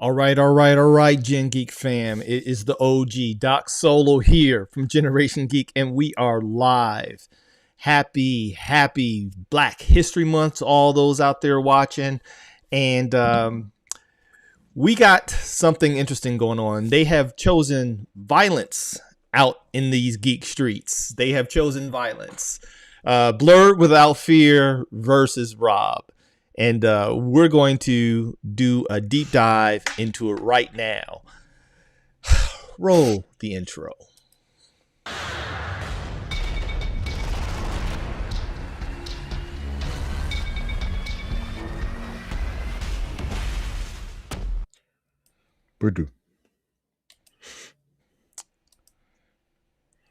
All right, Gen Geek fam. It is the OG Doc Solo here from Generation Geek, and we are live. Happy Black History Month to all those out there watching. And we got something interesting going on. They have chosen violence out in these geek streets. They have chosen violence. Blerd without fear versus Rob. And we're going to do a deep dive into it right now. Roll the intro. Purdue.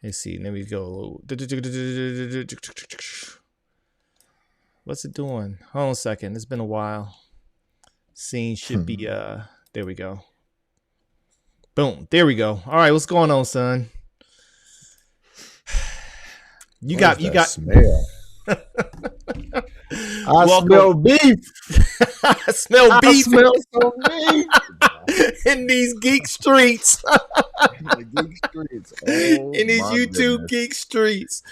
Let's see. Let me go. What's it doing? Hold on a second. It's been a while. Scene should be there we go. Boom. There we go. All right, what's going on, son? You got smell. I smell beef. I smell beef. I smell some beef in these geek streets. Oh, in these YouTube goodness. geek streets.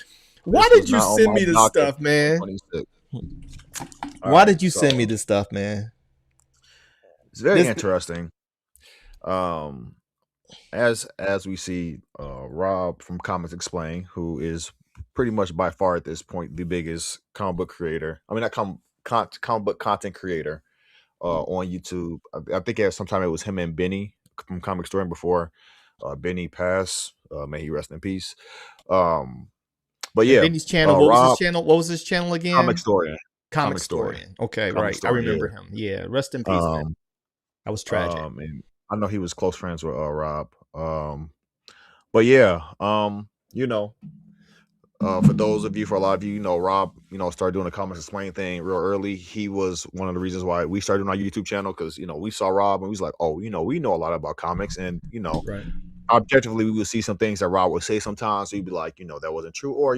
Why did you send me this stuff, man? Why did you send me this stuff, man? It's very interesting. As we see, Rob from Comics Explain, who is pretty much by far at this point the biggest comic book creator. I mean, not comic book content creator on YouTube. I think sometime it was him and Benny from Comic Story before Benny passed. May he rest in peace. But yeah, Benny's channel. What was his channel? What was his channel again? Comic Story. Comic Story. Okay, Comic right. Story, I remember him. Yeah, rest in peace, man. That was tragic. And I know he was close friends with Rob. But yeah, you know, for those of you, for a lot of you, Rob, started doing the Comics Explain thing real early. He was one of the reasons why we started doing our YouTube channel, because we saw Rob and we was like, oh, we know a lot about comics, and right. Objectively, we would see some things that Rob would say sometimes. So he'd be like, that wasn't true, or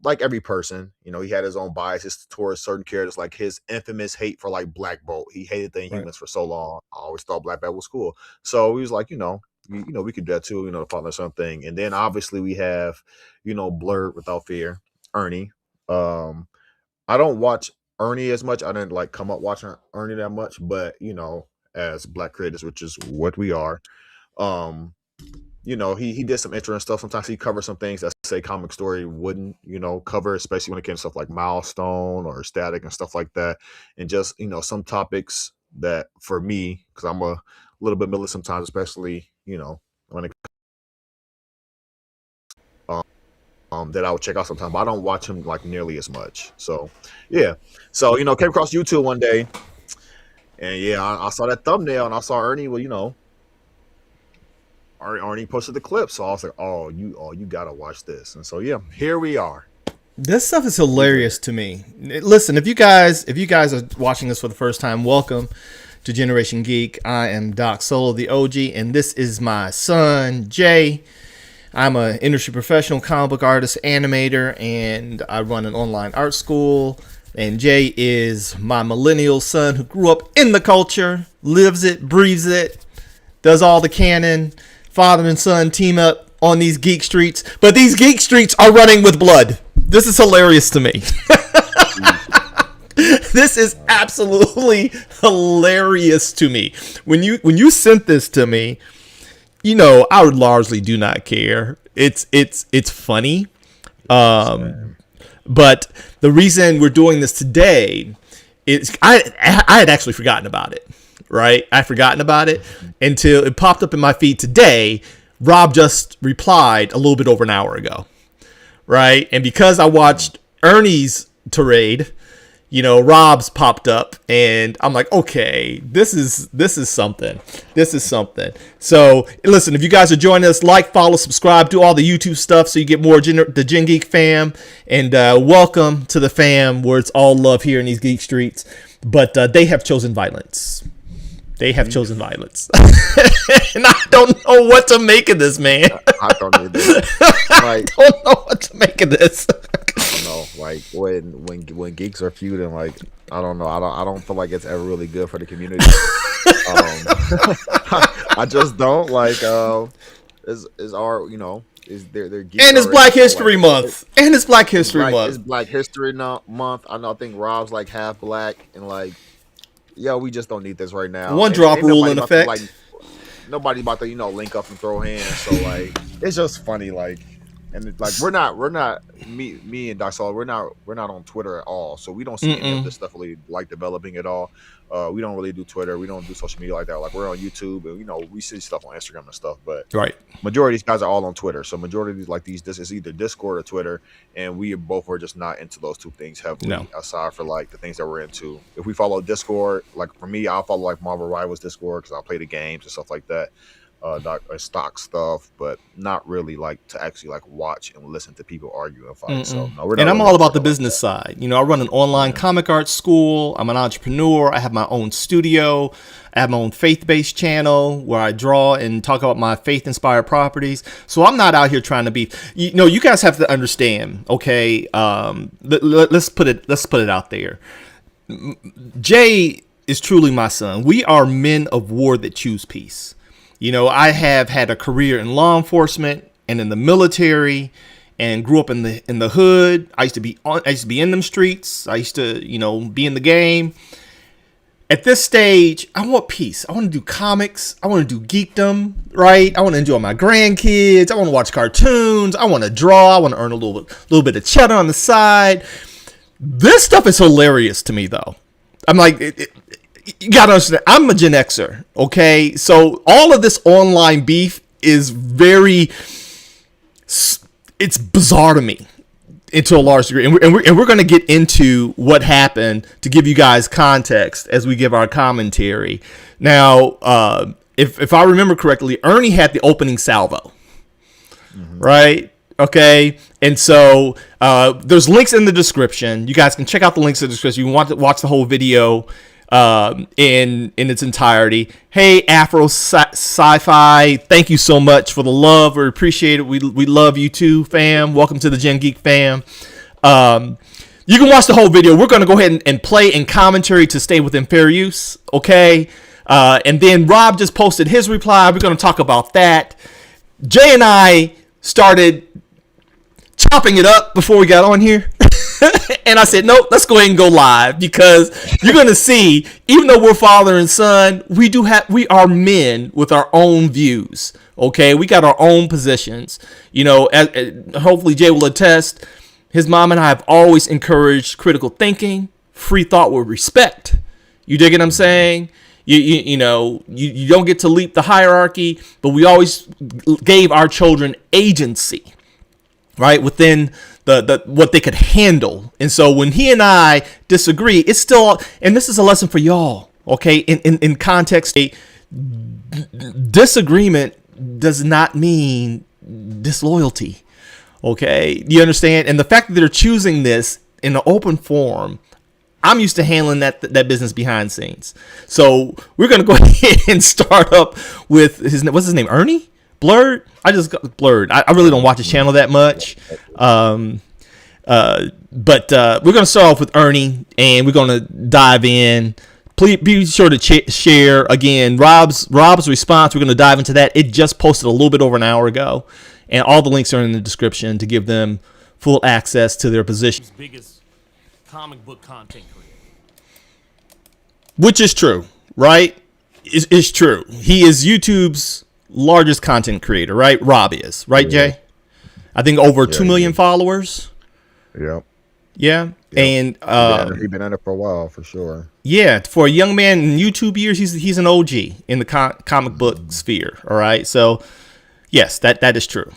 like every person, he had his own biases towards certain characters, like his infamous hate for like Black Bolt. He hated the Inhumans for so long. I always thought Black Bolt was cool. So he was like, we could do that too, to follow something. And then obviously we have, Blerd without fear, Ernie. I don't watch Ernie as much. I didn't like come up watching Ernie that much, but as Black creators, which is what we are, he did some interesting stuff. Sometimes he covers some things that say Comic Story wouldn't, cover, especially when it came to stuff like Milestone or Static and stuff like that. And just, some topics that for me, because I'm a little bit militant sometimes, especially, when it that I would check out sometimes, but I don't watch him like nearly as much. So yeah. So, came across YouTube one day, and yeah, I saw that thumbnail and I saw Ernie, well, Ernie posted the clip, so I was like, "Oh, you gotta watch this." And so, yeah, here we are. This stuff is hilarious to me. Listen, if you guys are watching this for the first time, welcome to Generation Geek. I am Doc Solo, the OG, and this is my son Jay. I'm an industry professional, comic book artist, animator, and I run an online art school. And Jay is my millennial son who grew up in the culture, lives it, breathes it, does all the canon. Father and son team up on these geek streets, but these geek streets are running with blood. This is hilarious to me. This is absolutely hilarious to me. When you sent this to me, I would largely do not care. It's funny. But the reason we're doing this today is I had actually forgotten about it. Right? I'd forgotten about it until it popped up in my feed today. Rob just replied a little bit over an hour ago. Right? And because I watched Ernie's tirade, Rob's popped up, and I'm like, okay, this is something. This is something. So listen, if you guys are joining us, like, follow, subscribe, do all the YouTube stuff so you get more the Gen Geek fam. And welcome to the fam where it's all love here in these geek streets. But they have chosen violence. They have chosen violence. And I don't know what to make of this, man. I don't either. I don't know what to make of this. I don't know. Like when geeks are feuding, like I don't know. I don't feel like it's ever really good for the community. I just don't like. Is our is their geek And it's already? Black So History like Month. And it's Black History it's Month. Black History Month. I know. I think Rob's like half black, and like, yo, we just don't need this right now. One And drop ain't rule nobody in about to like effect. nobody about to link up and throw hands. So like, it's just funny. Like, and like we're not me and Doc Sol, we're not on Twitter at all. So we don't see any of this stuff really like developing at all. We don't really do Twitter. We don't do social media like that. Like we're on YouTube, and we see stuff on Instagram and stuff. But Right. majority of these guys are all on Twitter. So majority of these this is either Discord or Twitter, and we both are just not into those two things heavily. No. Aside for like the things that we're into, if we follow Discord, like for me, I'll follow like Marvel Rivals Discord because I'll play the games and stuff like that. Stock stuff, but not really like to actually like watch and listen to people argue and fight. So no, we're not. And I'm really all about the like business that. side. I run an online comic art school. I'm an entrepreneur. I have my own studio. I have my own faith-based channel where I draw and talk about my faith-inspired properties. So I'm not out here trying to be. You guys have to understand. Okay, let's put it out there. Jay is truly my son. We are men of war that choose peace. I have had a career in law enforcement and in the military, and grew up in the hood. I used to be in them streets. I used to, be in the game. At this stage, I want peace. I want to do comics. I want to do geekdom, right? I want to enjoy my grandkids. I want to watch cartoons. I want to draw. I want to earn a little bit of cheddar on the side. This stuff is hilarious to me, though. I'm like, you gotta understand, I'm a Gen Xer, okay? So all of this online beef is it's bizarre to me to a large degree. And we're going to get into what happened to give you guys context as we give our commentary. Now, if I remember correctly, Ernie had the opening salvo, right? Okay, and so there's links in the description. You guys can check out the links in the description. You want to watch the whole video in its entirety. Hey, Afro Sci-Fi, thank you so much for the love. We appreciate it. We love you too, fam. Welcome to the Gen Geek fam. You can watch the whole video. We're going to go ahead and play in commentary to stay within fair use, okay? And then Rob just posted his reply. We're going to talk about that. Jay and I started chopping it up before we got on here. And I said, nope, let's go ahead and go live, because you're going to see, even though we're father and son, we are men with our own views. Okay. We got our own positions, hopefully Jay will attest. His mom and I have always encouraged critical thinking, free thought with respect. You dig what I'm saying? You don't get to leap the hierarchy, but we always gave our children agency, right, within the what they could handle. And so when he and I disagree, it's still, and this is a lesson for y'all, okay, in context, a disagreement does not mean disloyalty, okay? You understand? And the fact that they're choosing this in an open forum, I'm used to handling that business behind the scenes. So we're going to go ahead and start up with what's his name? Ernie? Blerd? I just got Blerd. I really don't watch his channel that much. But we're going to start off with Ernie, and we're going to dive in. Please be sure to share. Again, Rob's response, we're going to dive into that. It just posted a little bit over an hour ago, and all the links are in the description to give them full access to their positions. Biggest comic book content creator. Which is true, right? It's true. He is YouTube's largest content creator, right? Rob is, right, Yeah. Jay? I think over 2 million followers. Yep. Yeah. And he's been at it for a while, for sure. yeah, for a young man in YouTube years, he's an OG in the comic book sphere. All right. So yes, that is true.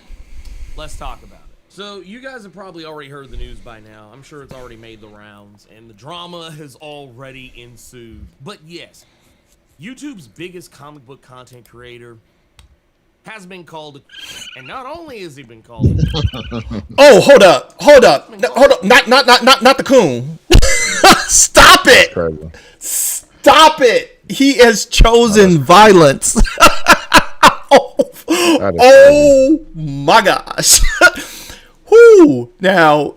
Let's talk about it. So you guys have probably already heard the news by now. I'm sure it's already made the rounds, and the drama has already ensued. But yes, YouTube's biggest comic book content creator has been called, and not only has he been called. Oh, hold up. Not the coon. Stop it. Crazy. Stop it. He has chosen violence. Oh my gosh. Whoo. Now,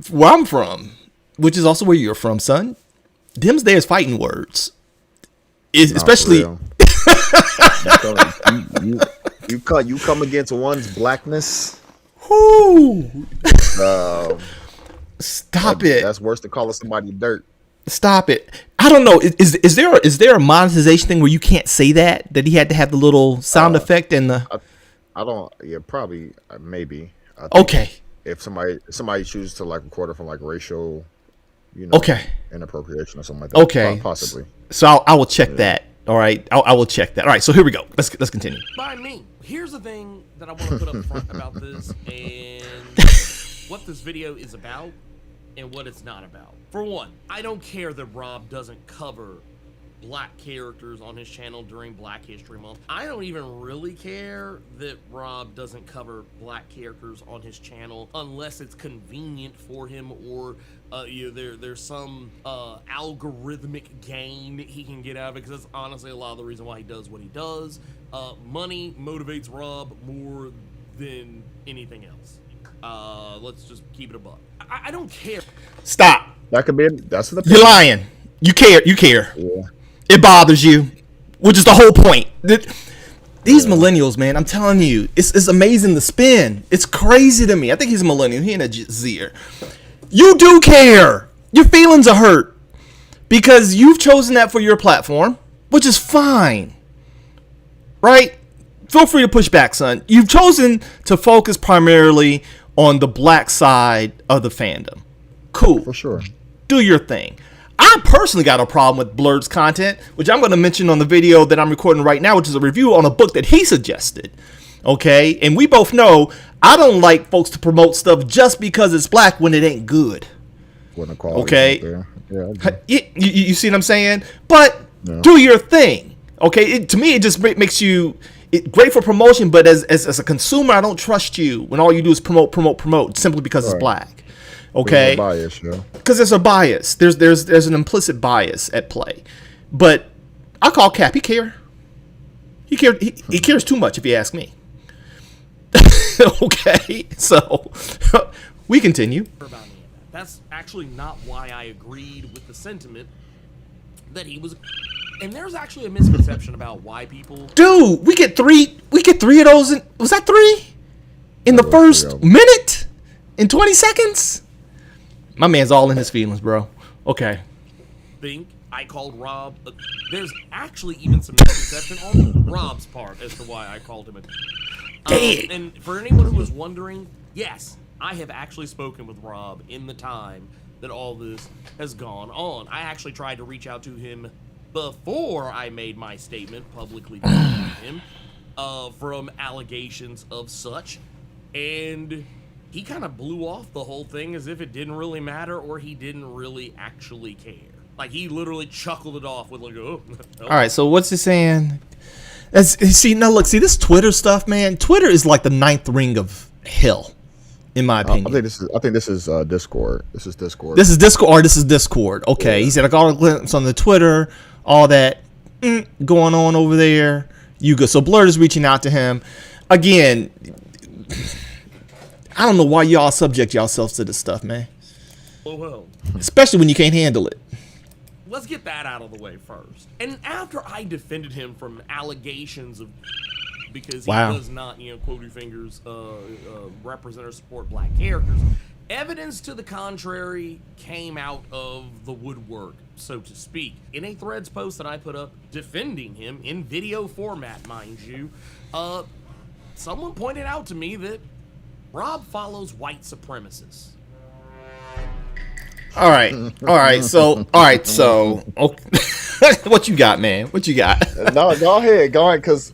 where I'm from, which is also where you're from, son, them's there's fighting words. especially. You come against one's blackness. Whoo! Stop it. That's worse than calling somebody dirt. Stop it. I don't know. Is there a monetization thing where you can't say that he had to have the little sound effect and the? I don't. Yeah, probably. Maybe. Okay. If somebody chooses to like record it from like racial, inappropriation or something like that. Okay. Possibly. So I will check that. All right. I will check that. All right. So here we go. Let's continue. By me. Here's the thing that I want to put up front about this and what this video is about and what it's not about. For one, I don't care that Rob doesn't cover black characters on his channel during Black History Month. I don't even really care that Rob doesn't cover black characters on his channel unless it's convenient for him or there's some algorithmic gain he can get out of it, because that's honestly a lot of the reason why he does what he does. Money motivates Rob more than anything else. Let's just keep it a buck. I don't care. Stop. That could be. That's the. You're lying. You care. Yeah. It bothers you, which is the whole point. These millennials, man, I'm telling you, it's amazing the spin. It's crazy to me. I think he's a millennial. He ain't a Zer. You do care. Your feelings are hurt because you've chosen that for your platform, which is fine, right? Feel free to push back, son. You've chosen to focus primarily on the black side of the fandom. Cool. For sure. Do your thing. I personally got a problem with Blerd's content, which I'm going to mention on the video that I'm recording right now, which is a review on a book that he suggested. Okay? And we both know I don't like folks to promote stuff just because it's black when it ain't good. Okay? You see what I'm saying? But do your thing. Okay? To me, it just makes you great for promotion, but as a consumer, I don't trust you when all you do is promote simply because it's black. Okay, because there's a bias. There's an implicit bias at play. But I call Cap. He cares too much, if you ask me. Okay, so we continue. That's actually not why I agreed with the sentiment that he was. And there's actually a misconception about why people. Dude, we get three of those. Was that three in the first minute? In 20 seconds? My man's all in his feelings, bro. Okay. Think I called Rob. There's actually even some misconception on Rob's part as to why I called him a. And for anyone who was wondering, yes, I have actually spoken with Rob in the time that all this has gone on. I actually tried to reach out to him before I made my statement publicly to him from allegations of such, and he kind of blew off the whole thing as if it didn't really matter or he didn't really actually care. Like, he literally chuckled it off with like, oh. All right, so what's he saying? See, this Twitter stuff, man. Twitter is like the ninth ring of hell, in my opinion. I think this is Discord. This is Discord. This is Discord. Okay, yeah. He said I got a glimpse on the Twitter, all that going on over there. You go. So Blerd is reaching out to him again. I don't know why y'all subject yourselves to this stuff, man. Well. Especially when you can't handle it. Let's get that out of the way first. And after I defended him from allegations of because he does not, quote your fingers, represent or support black characters, evidence to the contrary came out of the woodwork, so to speak. In a Threads post that I put up defending him in video format, mind you, someone pointed out to me that Rob follows white supremacists. All right. So, okay. What you got, man? What you got? No, go ahead, because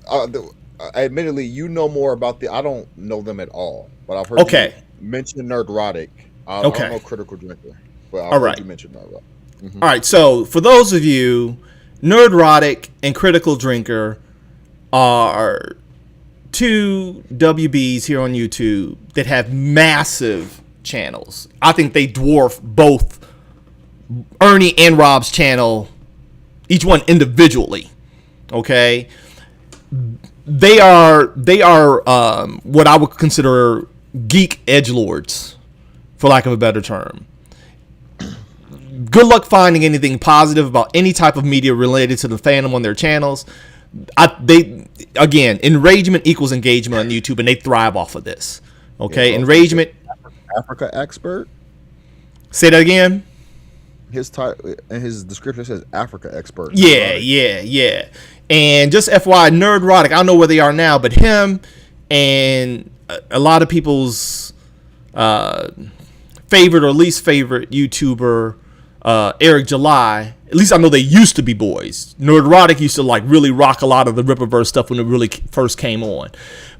admittedly, you know more about I don't know them at all, but I've heard you mention Nerdrotic. I don't know Critical Drinker, but I've heard you mention Nerdrotic. Mm-hmm. All right, so for those of you, Nerdrotic and Critical Drinker are two WBs here on YouTube that have massive channels. I think they dwarf both Ernie and Rob's channel, each one individually. Okay, they are what I would consider geek edgelords, for lack of a better term. good luck finding anything positive about any type of media related to the fandom on their channels. Enragement equals engagement on YouTube, and they thrive off of this. Okay, Yeah, enragement. Africa expert. Say that again. His title and his description says Africa expert. Yeah. And just FYI, Nerdrotic, I don't know where they are now, but him and a lot of people's favorite or least favorite YouTuber, Eric July. At least I know they used to be boys. Nerdrotic used to like really rock a lot of the Rippaverse stuff when it really first came on.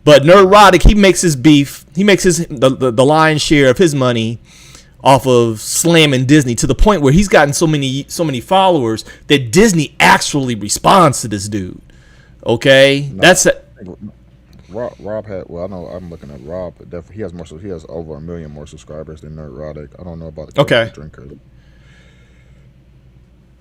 But Nerdrotic, he makes his beef. He makes the lion's share of his money off of slamming Disney, to the point where he's gotten so many followers that Disney actually responds to this dude. Okay, Rob had. Well, I know I'm looking at Rob, but definitely he has more. So he has over 1 million more subscribers than Nerdrotic. I don't know about the Critical Drinker.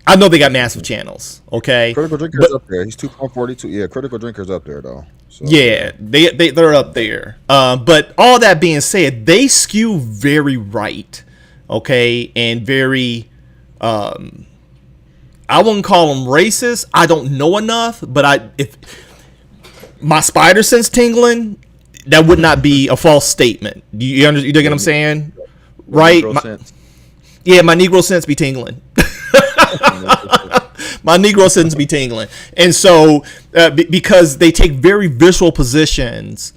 I know they got massive channels. Okay, Critical Drinker's up there. He's 2.42. Yeah, Critical Drinker's up there though. So, yeah, they're up there. But all that being said, they skew very right. Okay, and very. I wouldn't call them racist. I don't know enough, but if my spider sense tingling, that would not be a false statement. You dig what I'm saying? Right? My Negro sense be tingling. My Negro sense be tingling. And so, because they take very visceral positions,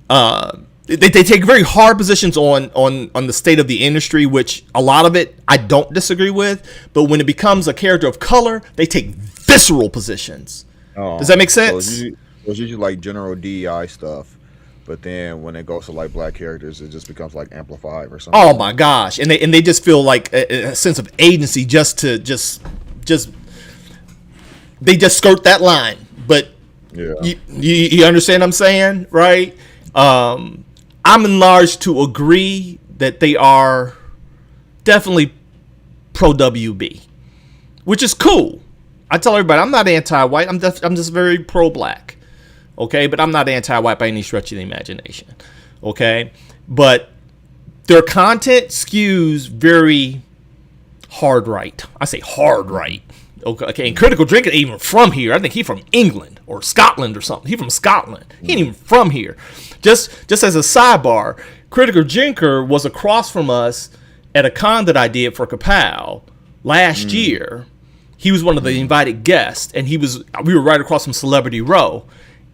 they take very hard positions on the state of the industry, which a lot of it I don't disagree with. But when it becomes a character of color, they take visceral positions. Does that make sense? So it's usually like general DEI stuff. But then when it goes to like black characters, it just becomes like amplified or something. Oh my gosh. And they just feel like a sense of agency just they just skirt that line. But yeah, you understand what I'm saying, right? I'm enlarged to agree that they are definitely pro WB, which is cool. I tell everybody I'm not anti-white. I'm just very pro-black. Okay, but I'm not anti-white by any stretch of the imagination. Okay, but their content skews very hard right. I say hard right. Okay, and Critical Drinker ain't even from here. I think he's from England or Scotland or something. He's from Scotland. He ain't even from here. Just as a sidebar, Critical Drinker was across from us at a con that I did for Kapow last year. He was one of the invited guests, and we were right across from Celebrity Row.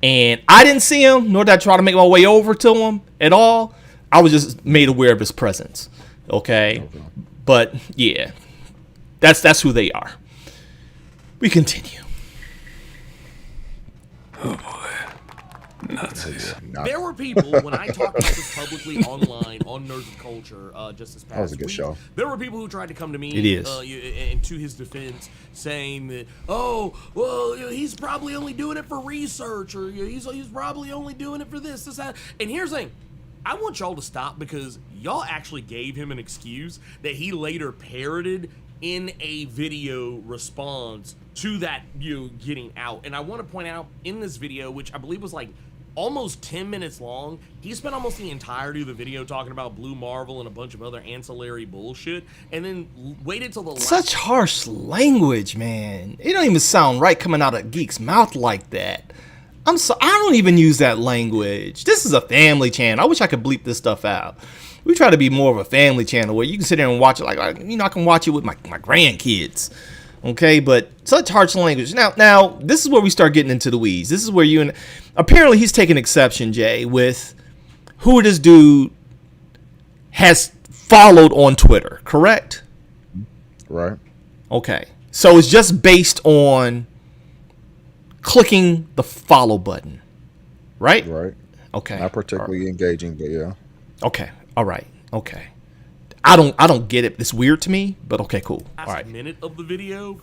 And I didn't see him, nor did I try to make my way over to him at all. I was just made aware of his presence. Okay. But yeah, that's who they are. We continue. Oh boy. Nazis. There were people, when I talked about this publicly online on Nerds of Culture just this past That was a good week, show. there were people who tried to come to me and to his defense saying that, he's probably only doing it for research, or he's probably only doing it for this, that. And here's the thing. I want y'all to stop, because y'all actually gave him an excuse that he later parroted in a video response to that getting out. And I want to point out, in this video, which I believe was like almost 10 minutes long, he spent almost the entirety of the video talking about Blue Marvel and a bunch of other ancillary bullshit, and then waited till the last. Such harsh language, man. It don't even sound right coming out of Geek's mouth like that. I don't even use that language. This is a family channel. I wish I could bleep this stuff out. We try to be more of a family channel where you can sit there and watch it like I can watch it with my grandkids. Okay, but such harsh language. Now, this is where we start getting into the weeds. This is where apparently he's taking exception, Jay, with who this dude has followed on Twitter, correct? Right. Okay, so it's just based on clicking the follow button, right? Right. Okay. Not particularly engaging, but yeah. Okay. All right. Okay. I don't get it. It's weird to me, but okay, cool. All right. Minute of the video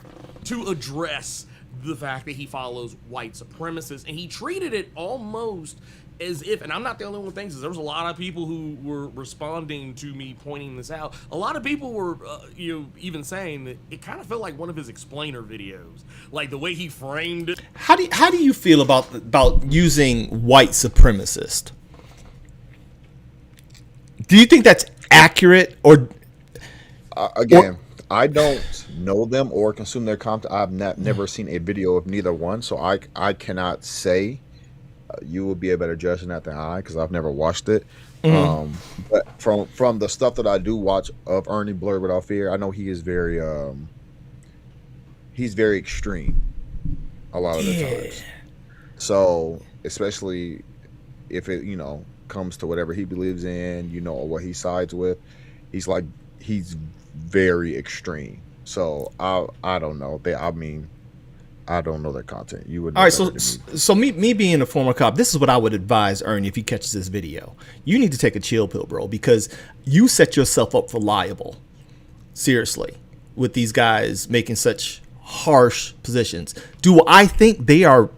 to address the fact that he follows white supremacists, and he treated it almost as if, and I'm not the only one who thinks this, there was a lot of people who were responding to me pointing this out. A lot of people were even saying that it kind of felt like one of his explainer videos, like the way he framed it. How do you feel about using white supremacist? Do you think that's accurate, or again, I don't know them or consume their content. I've never seen a video of neither one, so I cannot say. You will be a better judge than that than I, because I've never watched it. But from the stuff that I do watch of Ernie Blerd Without Fear, I know he is he's very extreme a lot of the times. So especially if it comes to whatever he believes in, or what he sides with, he's very extreme. So I don't know. I don't know their content. You would know. All right, so me being a former cop, this is what I would advise Ernie if he catches this video. You need to take a chill pill, bro, because you set yourself up for liable. Seriously, with these guys making such harsh positions. Do I think they are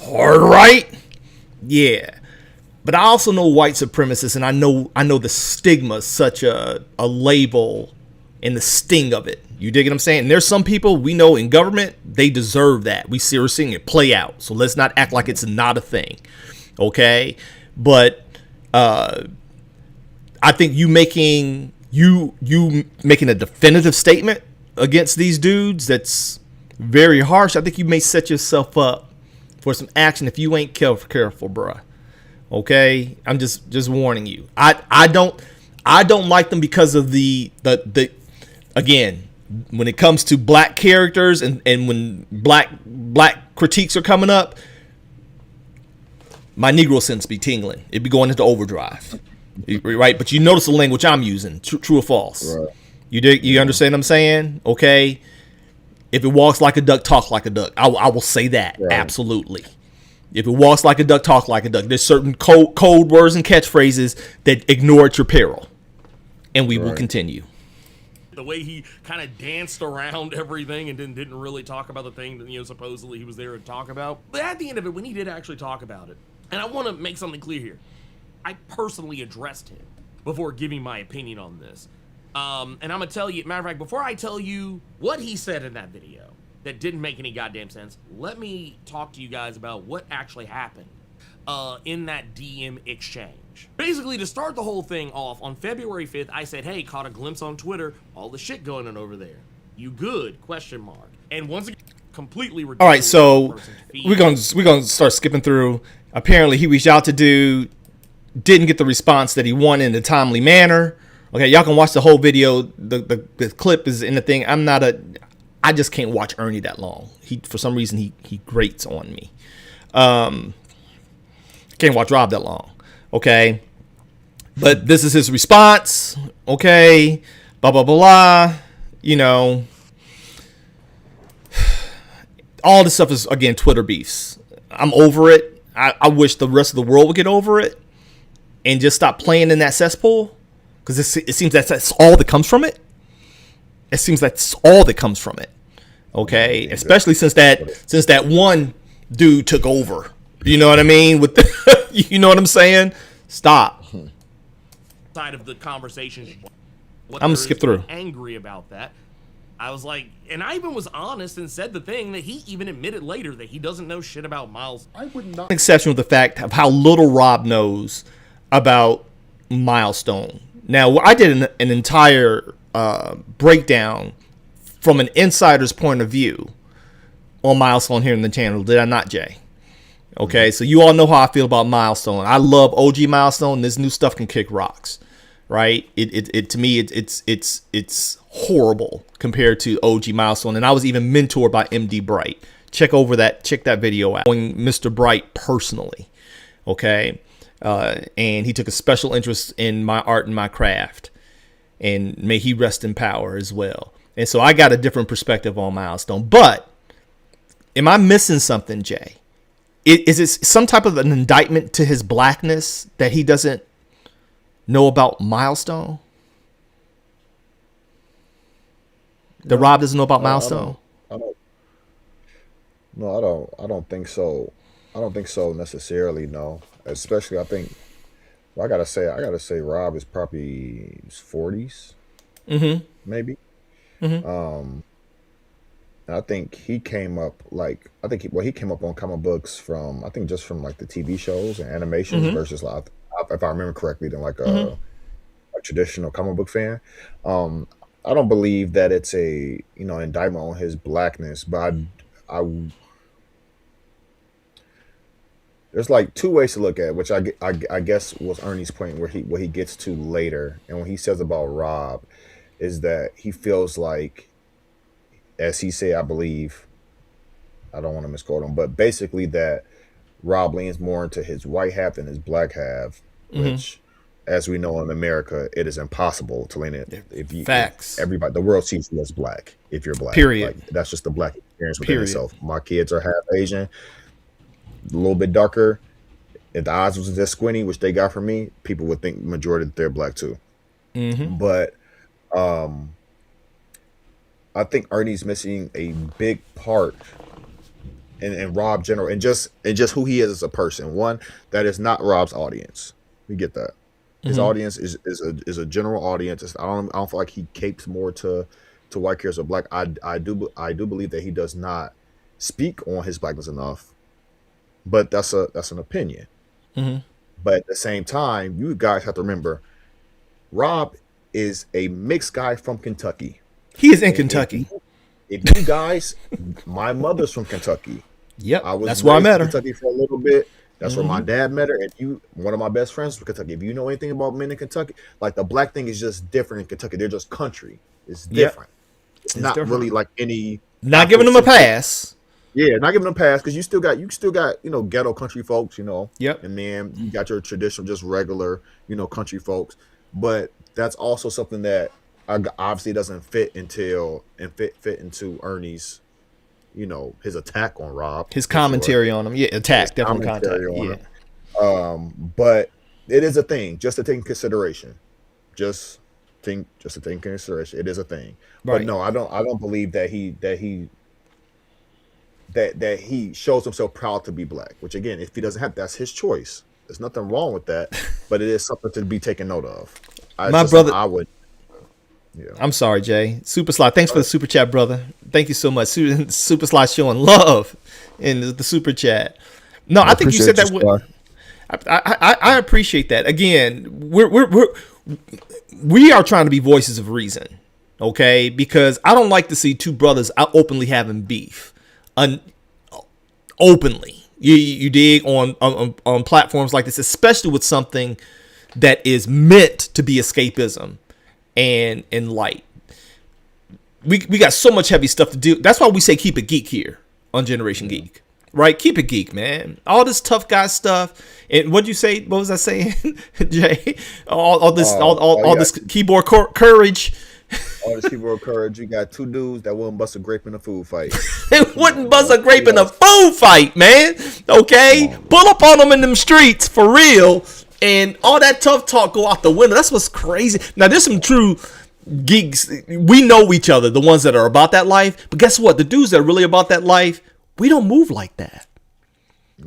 hard right? Yeah. But I also know white supremacists, and I know the stigma, such a label, and the sting of it. You dig what I'm saying? And there's some people we know in government, they deserve that. We're seeing it play out. So let's not act like it's not a thing. Okay? But I think you making a definitive statement against these dudes that's very harsh, I think you may set yourself up for some action if you ain't careful, bruh. Okay? I'm just warning you. I don't like them because of the again, when it comes to black characters and when black critiques are coming up, my Negro sense be tingling. It'd be going into overdrive, right? But you notice the language I'm using, true or false? Right. You understand what I'm saying? Okay. If it walks like a duck, talk like a duck. I will say that. Right. Absolutely. If it walks like a duck, talk like a duck. There's certain code words and catchphrases that ignore at your peril, and we will continue. The way he kind of danced around everything and then didn't really talk about the thing that, supposedly he was there to talk about. But at the end of it, when he did actually talk about it, and I want to make something clear here, I personally addressed him before giving my opinion on this. And I'm going to tell you, matter of fact, before I tell you what he said in that video that didn't make any goddamn sense, let me talk to you guys about what actually happened in that DM exchange. Basically, to start the whole thing off, on February 5th, I said, hey, caught a glimpse on Twitter, all the shit going on over there. You good? ? And once again, completely ridiculous. All right, so we're gonna start skipping through. Apparently, he reached out to dude, didn't get the response that he wanted in a timely manner. Okay, y'all can watch the whole video. The clip is in the thing. I just can't watch Ernie that long. For some reason he grates on me. Can't watch Rob that long. Okay, but this is his response. Okay, blah blah blah. All this stuff is, again, Twitter beefs. I'm over it. I wish the rest of the world would get over it and just stop playing in that cesspool, because it seems that's all that comes from it. It seems that's all that comes from it. Okay, especially since that one dude took over. You know what I mean? You know what I'm saying? Stop. Side of the conversation. I'm gonna skip through. Angry about that. I was like, and I even was honest and said the thing that he even admitted later that he doesn't know shit about Miles. I would not. Exception with the fact of how little Rob knows about Milestone. Now, I did an entire breakdown from an insider's point of view on Milestone here in the channel. Did I not, Jay? Okay, so you all know how I feel about Milestone. I love OG Milestone. This new stuff can kick rocks, right? To me, it's horrible compared to OG Milestone. And I was even mentored by MD Bright. Check that video out. Knowing Mr. Bright personally, okay, and he took a special interest in my art and my craft, and may he rest in power as well. And so I got a different perspective on Milestone. But am I missing something, Jay? Is it some type of an indictment to his blackness that he doesn't know about Milestone? That Rob doesn't know about Milestone? I don't think so. I don't think so necessarily. No, especially I think. Well, I gotta say, Rob is probably his 40s, maybe. And I think he came up he came up on comic books from the TV shows and animations versus if I remember correctly, than a traditional comic book fan. I don't believe that it's a indictment on his blackness, but I there's like two ways to look at it, which I guess was Ernie's point where he gets to later, and when he says about Rob, is that he feels like, as he said, I believe, I don't want to misquote him, but basically that Rob leans more into his white half than his black half, which, as we know in America, it is impossible to lean it. Facts. If everybody, the world sees you as black. If you're black, Period. like, that's just the black experience within itself. My kids are half Asian, a little bit darker. If the eyes was this squinty, which they got from me, people would think majority that they're black too. But I think Ernie's missing a big part. And Rob general and just who he is as a person. One, that is not Rob's audience. We get that. His audience is a general audience. I don't feel like he capes more to white characters or black. I do believe that he does not speak on his blackness enough. But that's an opinion. But at the same time, you guys have to remember, Rob is a mixed guy from Kentucky. He is in Kentucky. If you guys, my mother's from Kentucky. Yep, I was that's where I met her. in Kentucky for a little bit. That's where my dad met her. And one of my best friends from Kentucky. If you know anything about men in Kentucky, like the black thing is just different in Kentucky. They're just country. It's different. It's not different. Really like any. Not giving them a pass. Yeah, not giving them a pass because you still got ghetto country folks. Yep. And then you got your traditional, just regular country folks. But that's also something that obviously doesn't fit into Ernie's. His attack on Rob, his commentary on him, attack, definitely contact, but it is a thing just to take in consideration. Just to take in consideration, it is a thing. Right. But no, I don't believe that he shows himself proud to be black. Which again, if he doesn't have, that's his choice. There's nothing wrong with that, but it is something to be taken note of. My brother, I would. Yeah. I'm sorry, Jay. Super Sly, thanks for the super chat, brother. Thank you so much. Super Sly showing love in the super chat. No, I think you said that. I appreciate that. Again, we are trying to be voices of reason, okay? Because I don't like to see two brothers out openly having beef, openly. You dig on platforms like this, especially with something that is meant to be escapism. And light. We got so much heavy stuff to do. That's why we say keep it geek here on Generation Geek. Right? Keep it geek, man. All this tough guy stuff. And what'd you say? What was I saying, Jay? All this keyboard courage. All this keyboard courage. You got two dudes that wouldn't bust a grape in a food fight. They wouldn't bust a grape in a food fight, man. Okay? Pull up on them in them streets for real. And all that tough talk go out the window. That's what's crazy. Now, there's some true geeks. We know each other, the ones that are about that life. But guess what? The dudes that are really about that life, we don't move like that.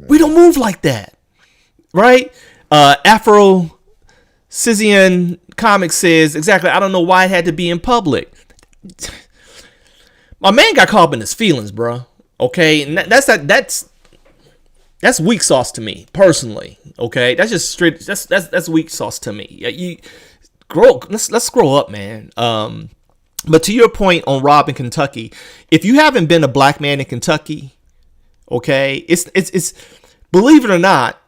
We don't move like that. Right? Afro Scythian Comics says, exactly, I don't know why it had to be in public. My man got caught up in his feelings, bro. Okay? And that's weak sauce to me, personally. Okay, that's just straight. That's weak sauce to me. You grow. Let's grow up, man. But to your point on Rob in Kentucky, if you haven't been a black man in Kentucky, okay, it's believe it or not,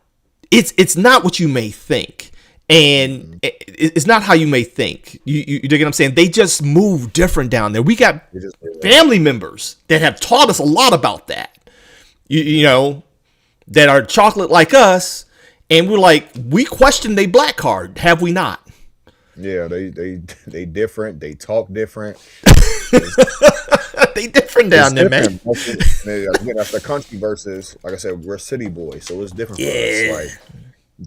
it's not what you may think, and it's not how you may think. You dig what I'm saying? They just move different down there. We got family members that have taught us a lot about that. You know. That are chocolate like us, and we're like, we question they black card, have we not? Yeah, they different. They talk different. They different down there, man. Again, that's the country versus, like I said, we're city boys, so it's different for us.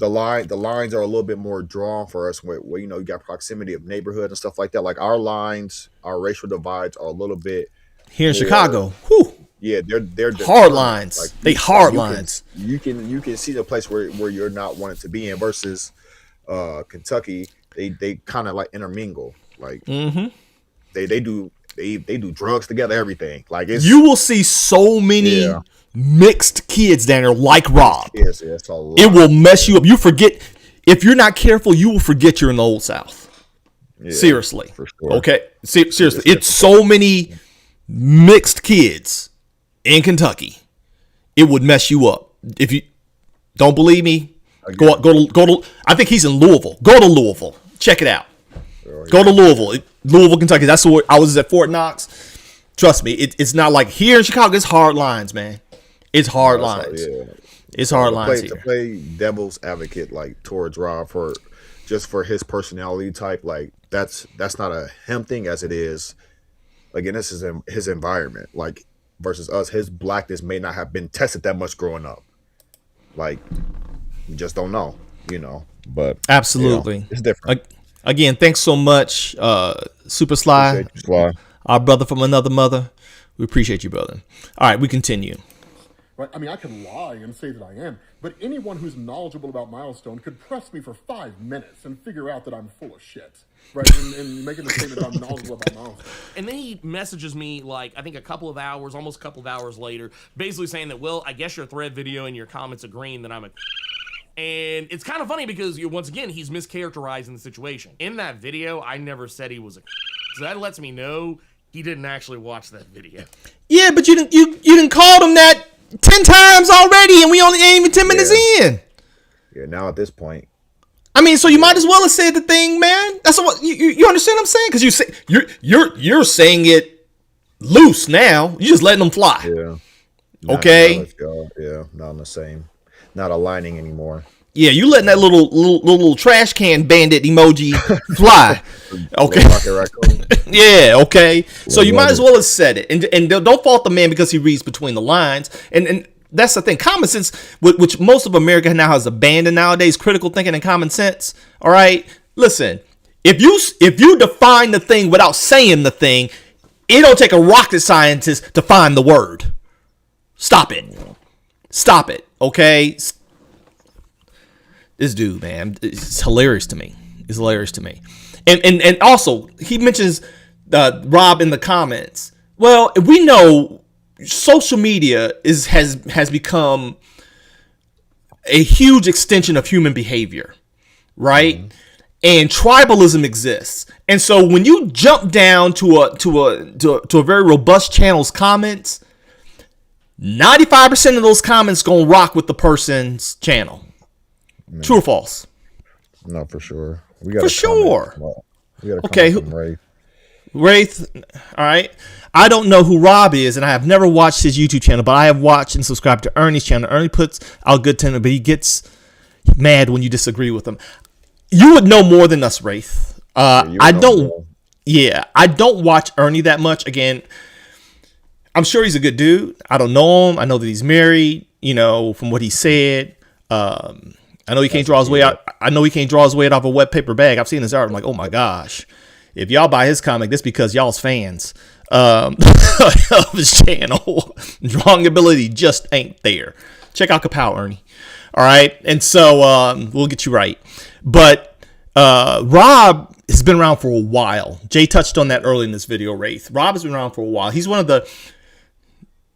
Like the lines are a little bit more drawn for us. Where you got proximity of neighborhood and stuff like that. Like our lines, our racial divides are a little bit here in Chicago. Whew. Yeah, they're hard lines. Like, they hard lines. You can see the place where you're not wanting to be in versus Kentucky. They kind of like intermingle. Like they do drugs together, everything. Like you will see so many mixed kids down there like Rob. Yes, it's a lot. It will mess you up. You forget if you're not careful. You will forget you're in the Old South. Yeah, Seriously. for sure. Okay. Seriously. It's so many mixed kids in Kentucky. It would mess you up. If you don't believe me, go to. I think he's in Louisville. Go to Louisville. Check it out. Go to Louisville, Kentucky. That's where I was at Fort Knox. Trust me, it's not like here in Chicago. It's hard lines, man. It's hard lines. It's hard lines here. To play devil's advocate like towards Rob for his personality type, like that's not a him thing as it is. Again, this is his environment. Like versus us, his blackness may not have been tested that much growing up. Like, you just don't know, But absolutely, it's different. Again, thanks so much, Super Sly, our brother from another mother. We appreciate you, brother. All right, we continue. Right? I mean, I can lie and say that I am, but anyone who's knowledgeable about Milestone could press me for 5 minutes and figure out that I'm full of shit. Right? And making the statement that I'm knowledgeable about Milestone. And then he messages me, like, I think almost a couple of hours later, basically saying that, well, I guess your thread video and your comments agreeing that I'm a... And it's kind of funny because, once again, he's mischaracterizing the situation. In that video, I never said he was a... So that lets me know he didn't actually watch that video. Yeah, but you didn't call him that 10 times already, and we only ain't even 10 minutes in. Yeah, now at this point. I mean, so you might as well have said the thing, man. That's what you understand what I'm saying? Because you say you're saying it loose now. You're just letting them fly. Yeah. Okay. Not on the same. Not aligning anymore. Yeah, you letting that little trash can bandit emoji fly. Okay. Yeah, okay. So you might as well have said it. And don't fault the man because he reads between the lines. And that's the thing. Common sense, which most of America now has abandoned nowadays, critical thinking and common sense. All right? Listen, if you define the thing without saying the thing, it don't take a rocket scientist to find the word. Stop it. Stop it. Okay? This dude, man, it's hilarious to me. It's hilarious to me. And also, he mentions Rob in the comments. Well, we know social media has become a huge extension of human behavior, right? Mm-hmm. And tribalism exists. And so when you jump down to a very robust channel's comments, 95% of those comments gonna rock with the person's channel. Man. True or false? No, for sure. For sure. We got okay. Wraith. All right. I don't know who Rob is, and I have never watched his YouTube channel, but I have watched and subscribed to Ernie's channel. Ernie puts out good content, but he gets mad when you disagree with him. You would know more than us, Wraith. I don't. Yeah, I don't watch Ernie that much. Again, I'm sure he's a good dude. I don't know him. I know that he's married. From what he said. I know he can't draw his way out. I know he can't draw his weight off a wet paper bag. I've seen his art. I'm like, oh my gosh. If y'all buy his comic, that's because y'all's fans of his channel. Drawing ability just ain't there. Check out Kapow, Ernie. All right. And so we'll get you right. But Rob has been around for a while. Jay touched on that early in this video, Wraith. Rob has been around for a while. He's one of the,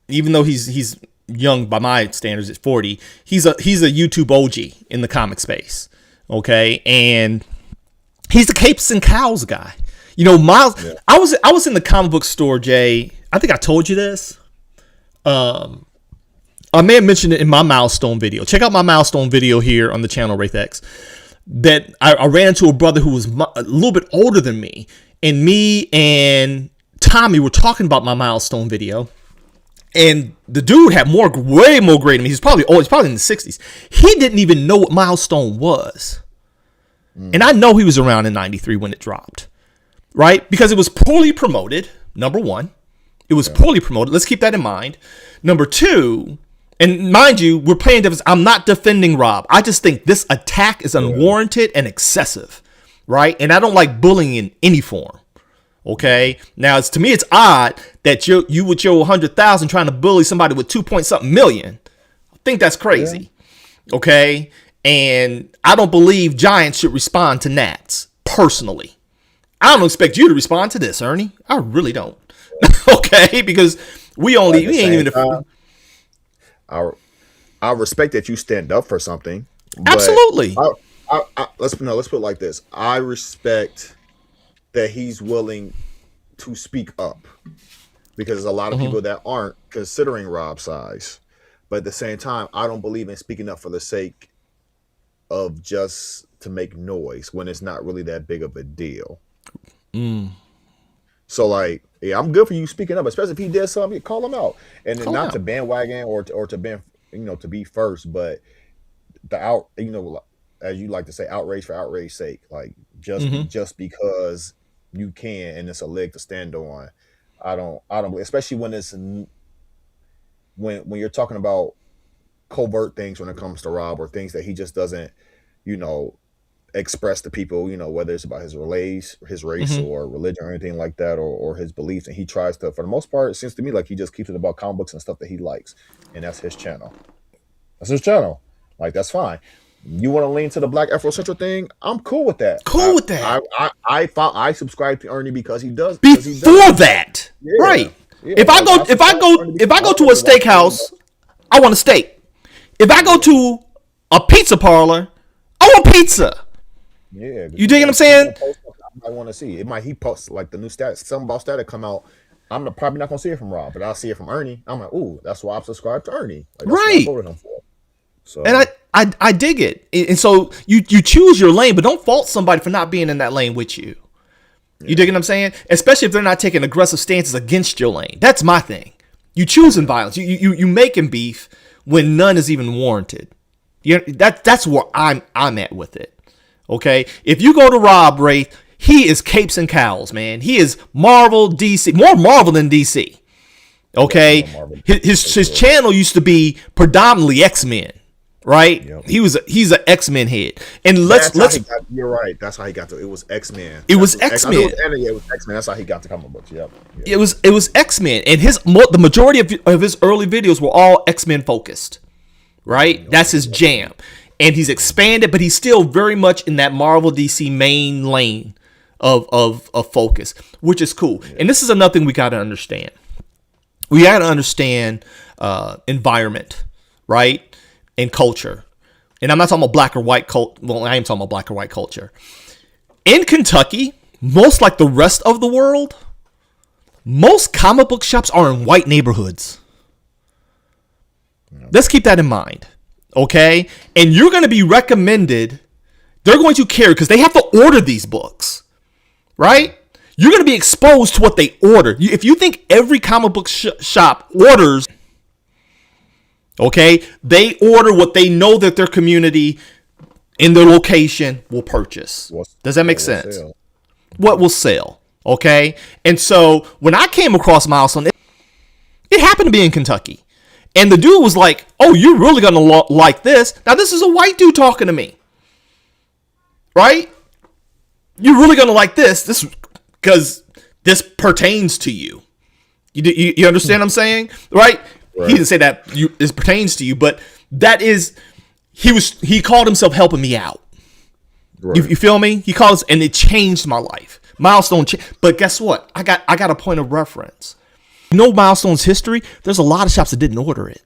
even though he's young by my standards at 40, he's a YouTube OG in the comic space. Okay. And he's the capes and cows guy. Miles, yeah. I was in the comic book store, Jay. I think I told you this. I may have mentioned it in my Milestone video. Check out my Milestone video here on the channel, WraithX. That I ran into a brother who was a little bit older than me. And me and Tommy were talking about my Milestone video. And the dude had way more grade than me. He's probably old. He's probably in the 60s. He didn't even know what Milestone was. And I know he was around in 93 when it dropped. Right? Because it was poorly promoted, number one. It was poorly promoted. Let's keep that in mind. Number two, and mind you, we're playing devil's. I'm not defending Rob. I just think this attack is unwarranted and excessive. Right? And I don't like bullying in any form. Okay. Now, to me, it's odd that you with your 100,000 trying to bully somebody with 2-point-something million. I think that's crazy. Yeah. Okay. And I don't believe giants should respond to gnats personally. I don't expect you to respond to this, Ernie. I really don't. Okay. Because we ain't even. I respect that you stand up for something. Absolutely. Let's put it like this. I respect that he's willing to speak up, because there's a lot of people that aren't considering Rob's size. But at the same time, I don't believe in speaking up for the sake of just to make noise when it's not really that big of a deal. So like, yeah, I'm good for you speaking up, especially if he did something, call him out. And then not to bandwagon or to ban, to be first, but as you like to say, outrage for outrage's sake. Like just because you can and it's a leg to stand on. I don't, especially when it's when you're talking about covert things when it comes to Rob, or things that he just doesn't, express to people, whether it's about his race or religion or anything like that, or his beliefs. And he tries to, for the most part, it seems to me like he just keeps it about comic books and stuff that he likes. And that's his channel. Like, that's fine. You want to lean to the Black Afrocentric thing? I'm cool with that. I subscribe to Ernie because he does. Before that, yeah. Right? Yeah, if I go to a steakhouse, I want a steak. If I go to a pizza parlor, I want pizza. Yeah, you dig what I'm saying? I want to see it. He posts like the new stats, something about stat come out. I'm probably not gonna see it from Rob, but I'll see it from Ernie. I'm like, ooh, that's why I'm subscribed to Ernie. Like, that's right. what I voted him for. So, and I dig it. And so you choose your lane, but don't fault somebody for not being in that lane with you. You dig what I'm saying? Especially if they're not taking aggressive stances against your lane. That's my thing. You choosing violence. You making beef when none is even warranted. That's where I'm at with it. Okay? If you go to Rob Wraith, he is capes and cowls, man. He is Marvel, DC, more Marvel than DC. Okay? His channel used to be predominantly X-Men. Right? Yep. He's an X-Men head. And you're right. That's how he got to it. Was X-Men. It was X-Men. It was X-Men. That's how he got to comic books. Yep. It was X-Men. And the majority of his early videos were all X-Men focused. Right? That's his jam. And he's expanded, but he's still very much in that Marvel DC main lane of focus, which is cool. Yeah. And this is another thing we got to understand. We got to understand environment, right? And culture. And I'm not talking about black or white culture. Well, I am talking about black or white culture. In Kentucky, most like the rest of the world, most comic book shops are in white neighborhoods. Let's keep that in mind. Okay? And you're going to be recommended, they're going to carry, because they have to order these books. Right? You're going to be exposed to what they order. If you think every comic book shop orders, okay, they order what they know that their community in their location will purchase. Does that make sense? What will sell? Okay, and so when I came across Milestone, it happened to be in Kentucky, and the dude was like, "Oh, you're really gonna like this." Now, this is a white dude talking to me, right? You're really gonna like this because this pertains to you. You understand what I'm saying, right? Right. He didn't say that this pertains to you, but that is, he called himself helping me out. Right. You feel me? He calls, and it changed my life. Milestone, but guess what? I got a point of reference. Milestone's history. There's a lot of shops that didn't order it,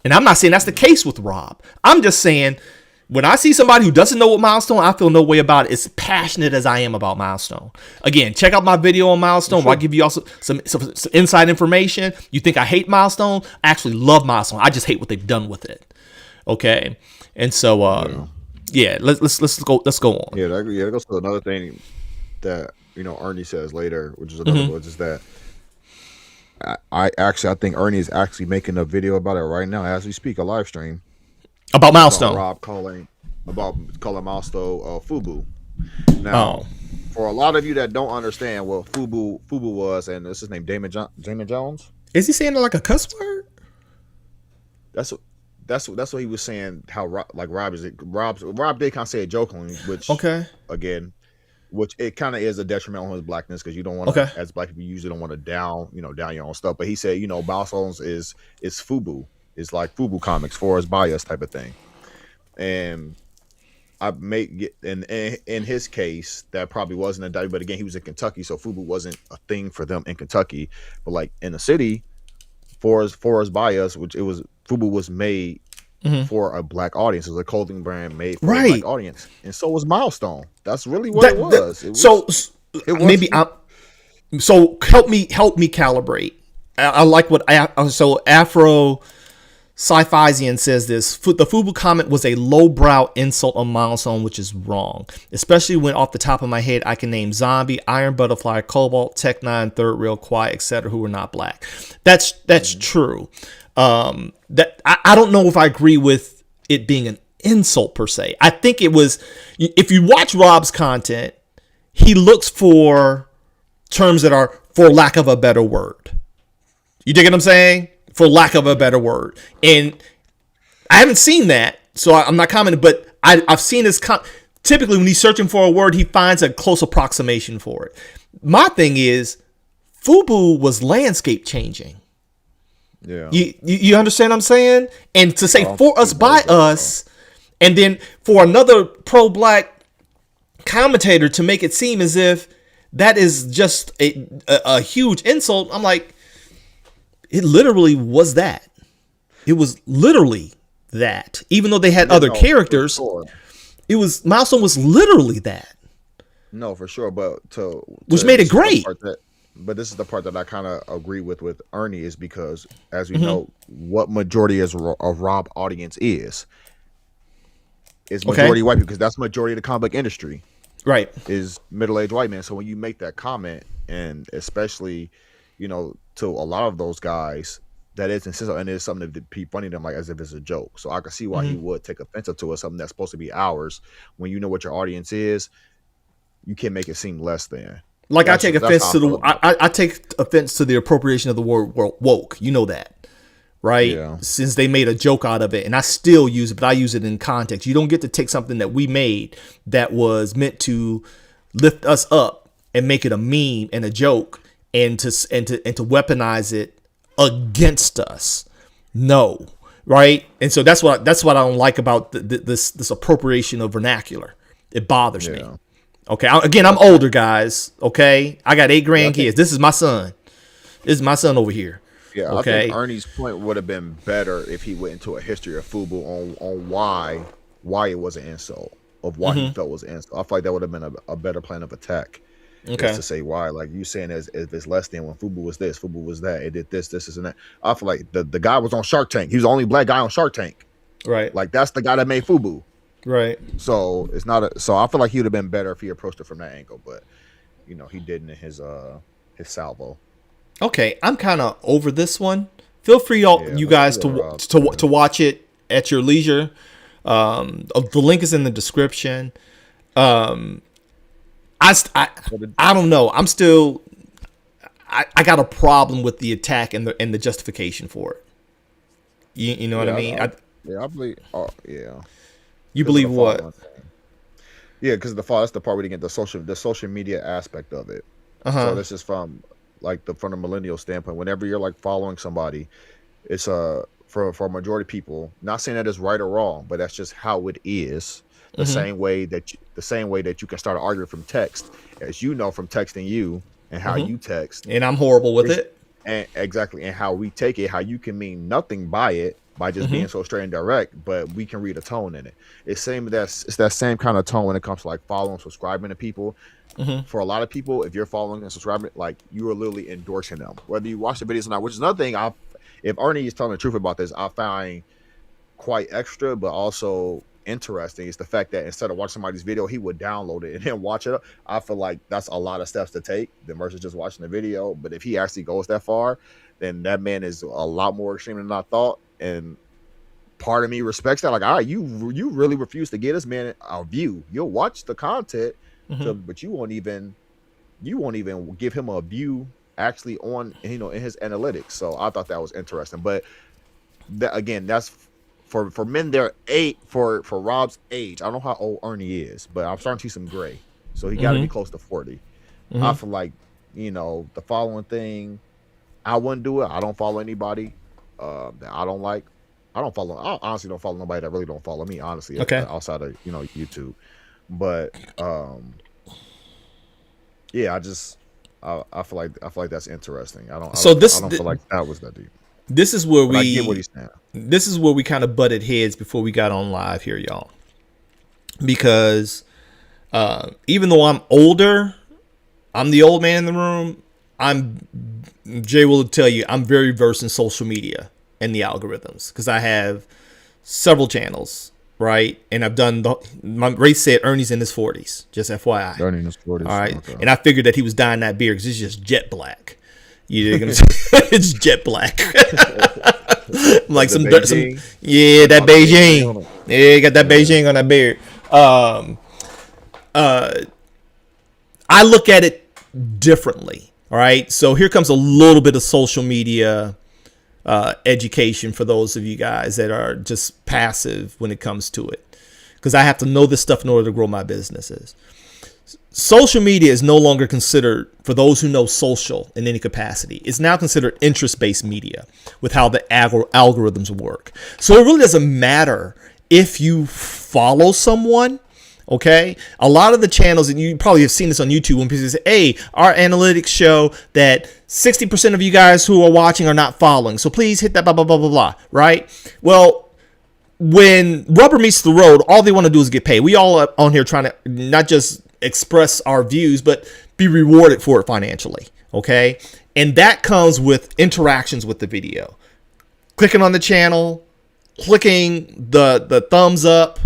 and I'm not saying that's the case with Rob. I'm just saying when I see somebody who doesn't know what Milestone, I feel no way about it. As passionate as I am about Milestone. Again, check out my video on Milestone where I give you also some inside information. You think I hate Milestone? I actually love Milestone. I just hate what they've done with it. Okay, and so let's go on. Yeah, that goes to another thing that Ernie says later, which is another which is that I think Ernie is actually making a video about it right now as we speak, a live stream. About Milestone. Rob calling Milestone FUBU. Now, for a lot of you that don't understand what FUBU was, and this is his name, Damon Jones. Is he saying it like a cuss word? That's what he was saying. How Rob did kind of say it jokingly, which which it kind of is a detriment on his blackness, because you don't want to, as black people, you usually don't want to down your own stuff. But he said, Milestones is FUBU. It's like FUBU comics, Forrest Bias type of thing. And in his case, that probably wasn't a dive, but again, he was in Kentucky, so FUBU wasn't a thing for them in Kentucky. But like in the city, Forrest Bias, FUBU was made for a black audience. It was a clothing brand made for a black audience. And so was Milestone. That's really what it was. maybe I'm. So help me calibrate. I like what so Afro Sci-Fizian says this. The FUBU comment was a lowbrow insult on Milestone, which is wrong. Especially when off the top of my head I can name Zombie, Iron Butterfly, Cobalt, Tech 9, Third Rail, Quiet, etc. who are not black. That's true. That I don't know if I agree with it being an insult per se. I think it was, if you watch Rob's content, he looks for terms that are, for lack of a better word. You dig what I'm saying? For lack of a better word. And I haven't seen that, so I'm not commenting, but I've seen his typically when he's searching for a word, he finds a close approximation for it. My thing is, FUBU was landscape changing. Yeah. You understand what I'm saying? And to say for us, by us, and then for another pro-black commentator to make it seem as if that is just a huge insult, I'm like, it literally was that. It was literally that. Even though they had other characters, it was, Milestone was literally that. No, for sure. But which made it great. But this is the part that I kind of agree with Ernie, is because, as we know, what majority of Rob audience is majority white people, because that's majority of the comic book industry. Right. Is middle-aged white men. So when you make that comment, and especially, to a lot of those guys, that is insistent, and it's something to be funny to them, like as if it's a joke. So I can see why he would take offense to it, something that's supposed to be ours. When you know what your audience is, you can't make it seem less than. Like, I take offense to I take offense to the appropriation of the word woke. You know that, right? Yeah. Since they made a joke out of it, and I still use it, but I use it in context. You don't get to take something that we made that was meant to lift us up and make it a meme and a joke, and to weaponize it against us. No, right? And so that's what I don't like about this appropriation of vernacular. It bothers me. Okay, again, I'm older, guys. Okay, I got 8 grandkids. This is my son. This is my son over here. Yeah, okay. I think Ernie's point would have been better if he went into a history of FUBU on why it was an insult, of why he felt was an insult. I feel like that would have been a better plan of attack. Okay, to say why, like you saying, as if it's less than when FUBU was this, FUBU was that, it did this, and that. I feel like the guy was on Shark Tank. He was the only black guy on Shark Tank. Right. Like, that's the guy that made FUBU. Right. So it's not so I feel like he would have been better if he approached it from that angle, but he didn't in his salvo. Okay, I'm kind of over this one. Feel free, you guys, to watch it at your leisure. The link is in the description. I don't know. I'm still. I got a problem with the attack and the justification for it. You know what I mean? I believe. Oh yeah. You believe what? Yeah, because that's the part we didn't get the social media aspect of it. So this is from the millennial standpoint. Whenever you're like following somebody, it's for a majority of people. Not saying that it's right or wrong, but that's just how it is. The same way that you can start an argument from text, as from texting you and how you text. And I'm horrible with it. And exactly, and how we take it, how you can mean nothing by it. By just being so straight and direct, but we can read a tone in it. It's that same kind of tone when it comes to like following, subscribing to people. For a lot of people, if you're following and subscribing, like, you are literally endorsing them, whether you watch the videos or not. Which is another thing. If Ernie is telling the truth about this, I find quite extra, but also interesting, is the fact that instead of watching somebody's video, he would download it and then watch it. I feel like that's a lot of steps to take versus just watching the video. But if he actually goes that far, then that man is a lot more extreme than I thought. And part of me respects that. Like, all right, you really refuse to get this man a view. You'll watch the content, but you won't even give him a view actually on in his analytics. So I thought that was interesting. But that, again, that's for men their age, for Rob's age. I don't know how old Ernie is, but I'm starting to see some gray. So he got to be close to 40. I feel like the following thing, I wouldn't do it. I don't follow anybody that I don't like. I honestly don't follow nobody that really don't follow me, honestly. Outside of YouTube. But yeah, I feel like that's interesting. I don't feel like that was that deep. This is where I get what he's saying. This is where we kind of butted heads before we got on live here, y'all. Because even though I'm older, I'm the old man in the room. Jay will tell you I'm very versed in social media and the algorithms because I have several channels, right? And I've done my Ray said Ernie's in his 40s, just FYI. Ernie in his 40s. All right. Okay. And I figured that he was dyeing that beard because it's just jet black. You know, it's jet black. Like some yeah, that Beijing. Yeah, got that Beijing on that beard. I look at it differently. All right. So here comes a little bit of social media education for those of you guys that are just passive when it comes to it, because I have to know this stuff in order to grow my businesses. Social media is no longer considered, for those who know social in any capacity, it's now considered interest-based media with how the algorithms work. So it really doesn't matter if you follow someone. Okay, a lot of the channels, and you probably have seen this on YouTube, when people say, hey, our analytics show that 60% of you guys who are watching are not following, so please hit that blah, blah, blah, blah, blah, right? Well, when rubber meets the road, all they want to do is get paid. We all are on here trying to not just express our views, but be rewarded for it financially, okay? And that comes with interactions with the video. Clicking on the channel, clicking the thumbs up,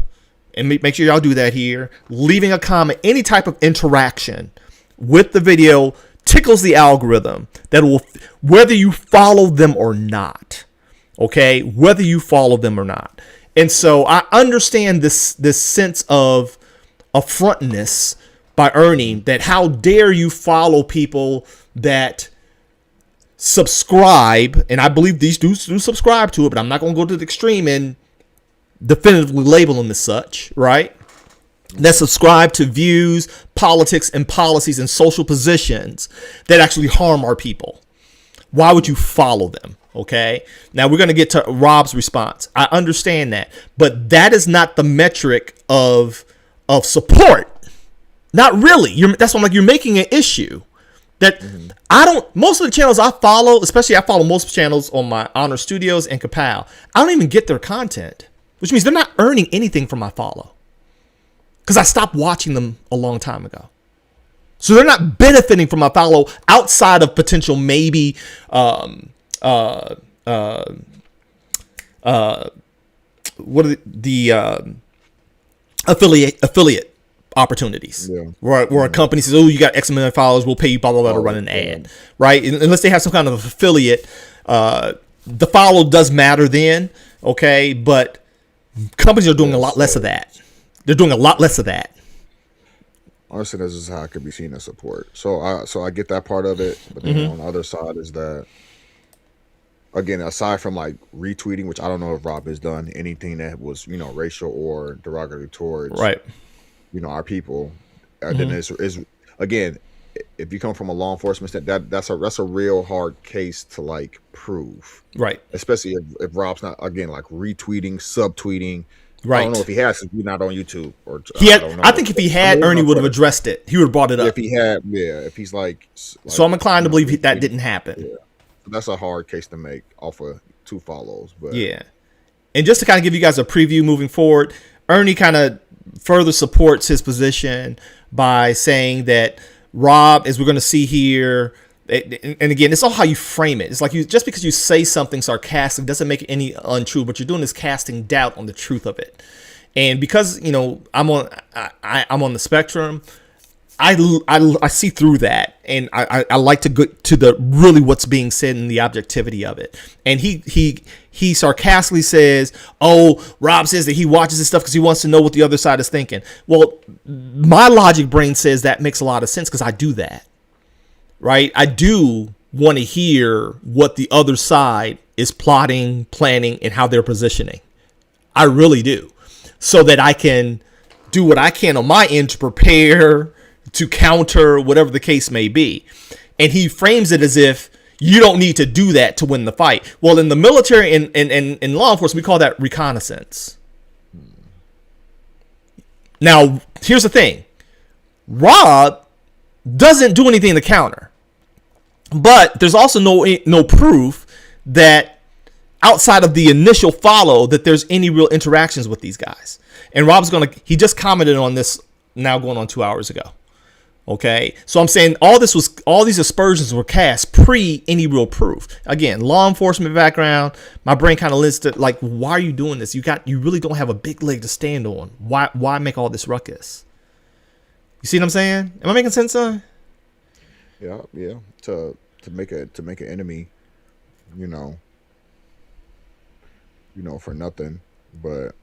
and make sure y'all do that here. Leaving a comment, any type of interaction with the video tickles the algorithm that will, whether you follow them or not. Okay, whether you follow them or not. And so I understand this sense of affrontness by Ernie, that how dare you follow people that subscribe, and I believe these dudes do subscribe to it, but I'm not going to go to the extreme and definitively label them as such, right? That subscribe to views, politics, and policies and social positions that actually harm our people. Why would you follow them? Okay. Now we're going to get to Rob's response. I understand that, but that is not the metric of support. Not really. That's why I'm like, you're making an issue that most of the channels I follow, especially I follow most channels on my Honor Studios and Kapow, I don't even get their content, which means they're not earning anything from my follow because I stopped watching them a long time ago. So they're not benefiting from my follow outside of potential maybe what are the affiliate opportunities, where a company says, oh, you got X amount of followers, we'll pay you blah blah blah to run an ad, right? Unless they have some kind of affiliate, the follow does matter then, okay? But companies are doing a lot less of that. They're doing a lot less of that. Honestly, this is how I could be seen as support. So I get that part of it, but then on the other side is that, again, aside from like retweeting, which I don't know if Rob has done anything that was, racial or derogatory towards, right, our people, then it's again, if you come from a law enforcement that's a real hard case to like prove, right? Especially if Rob's not, again, like retweeting, subtweeting. Right. I don't know if he has, since he's not on YouTube. Or I think if he had, Ernie would have addressed it. He would have brought it up. If he had, if he's like so I'm inclined to believe that didn't happen. Yeah. That's a hard case to make off of 2 follows. But yeah. And just to kind of give you guys a preview moving forward, Ernie kind of further supports his position by saying that Rob, as we're going to see here, and again, it's all how you frame it. It's like just because you say something sarcastic doesn't make it any untrue. What you're doing is casting doubt on the truth of it. And because I'm on the spectrum, I see through that, and I like to go to the really what's being said and the objectivity of it. And he sarcastically says, "Oh, Rob says that he watches this stuff because he wants to know what the other side is thinking." Well, my logic brain says that makes a lot of sense because I do that. Right? I do want to hear what the other side is plotting, planning, and how they're positioning. I really do. So that I can do what I can on my end to prepare, to counter, whatever the case may be. And he frames it as if you don't need to do that to win the fight. Well, in the military and in law enforcement, we call that reconnaissance. Now, here's the thing. Rob doesn't do anything to counter, but there's also no proof that outside of the initial follow that there's any real interactions with these guys. And Rob's he just commented on this now going on 2 hours ago. Okay, so I'm saying all these aspersions were cast pre any real proof. Again, law enforcement background. My brain kind of listed like, why are you doing this? You really don't have a big leg to stand on. Why make all this ruckus? You see what I'm saying? Am I making sense, son? Yeah. To make an enemy, for nothing. But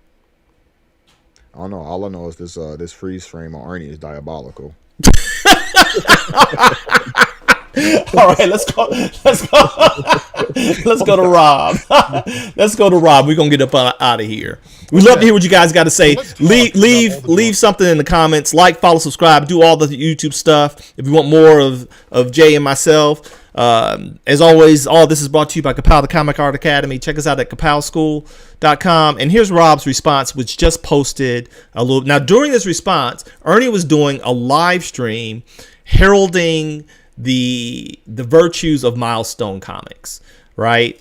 I don't know. All I know is this freeze frame on Ernie is diabolical. All right, let's go to Rob. Let's go to Rob. We're gonna get up out of here. We'd love to hear what you guys got to say. Leave something in the comments. Like, follow, subscribe, do all the YouTube stuff. If you want more of Jay and myself, as always, all this is brought to you by Kapow, the Comic Art Academy. Check us out at kapowschool.com. And here's Rob's response, which just posted a little. Now, during this response, Ernie was doing a live stream heralding the virtues of Milestone Comics, right?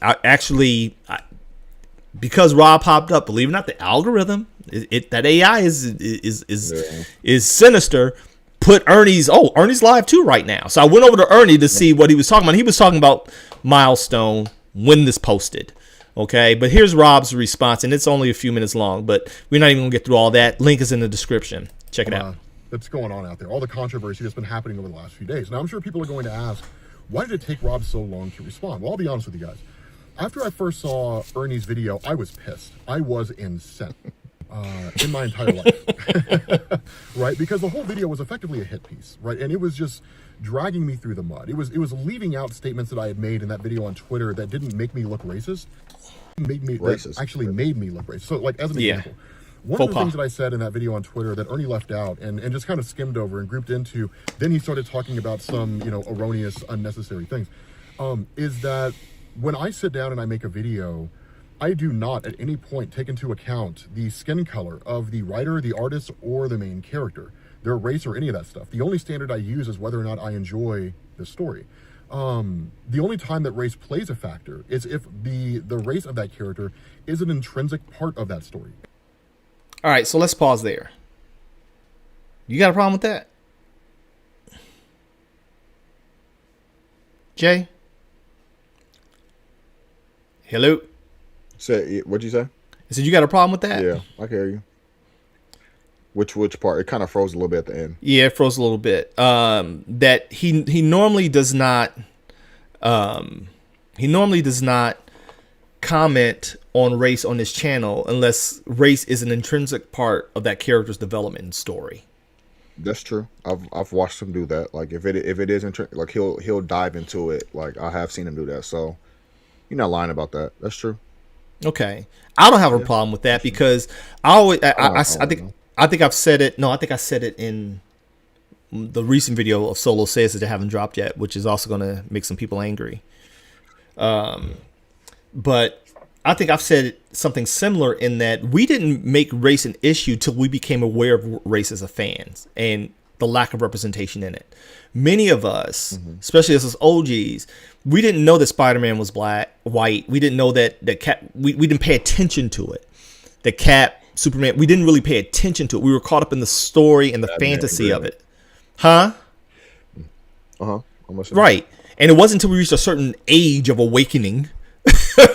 Because Rob popped up, believe it or not, the algorithm, that AI is sinister. Put Ernie's live too right now. So I went over to Ernie to see what he was talking about. He was talking about Milestone when this posted. Okay, but here's Rob's response, and it's only a few minutes long, but we're not even gonna get through all that. Link is in the description. Check it out. That's going on out there. All the controversy that's been happening over the last few days. Now, I'm sure people are going to ask, why did it take Rob so long to respond? Well, I'll be honest with you guys. After I first saw Ernie's video, I was pissed. I was incensed in my entire life, right? Because the whole video was effectively a hit piece, right? And it was just dragging me through the mud. It was leaving out statements that I had made in that video on Twitter that didn't make me look racist. Made me look racist. So, like, as an example, one of the things that I said in that video on Twitter that Ernie left out and just kind of skimmed over and grouped into, then he started talking about some, erroneous, unnecessary things, is that when I sit down and I make a video, I do not at any point take into account the skin color of the writer, the artist, or the main character, their race, or any of that stuff. The only standard I use is whether or not I enjoy the story. The only time that race plays a factor is if the race of that character is an intrinsic part of that story. All right, so let's pause there. You got a problem with that? Jay? Hello? What'd you say? I said, you got a problem with that? Yeah, I can hear you. Which part? It kind of froze a little bit at the end. Yeah, it froze a little bit. That he normally does not comment on race on this channel unless race is an intrinsic part of that character's development and story. That's true. I've watched him do that. Like if it is like he'll dive into it. Like I have seen him do that. So you're not lying about that. That's true. Okay, I don't have a problem with that because I think I've said it. No, I think I said it in the recent video of Solo Says that they haven't dropped yet, which is also going to make some people angry. But I think I've said something similar in that we didn't make race an issue till we became aware of race as a fans and the lack of representation in it. Many of us, especially as OGs, we didn't know that Spider-Man was white. We didn't know that Cap. We didn't pay attention to it. The Cap, Superman. We didn't really pay attention to it. We were caught up in the story and the fantasy of it. Huh? Right. And it wasn't until we reached a certain age of awakening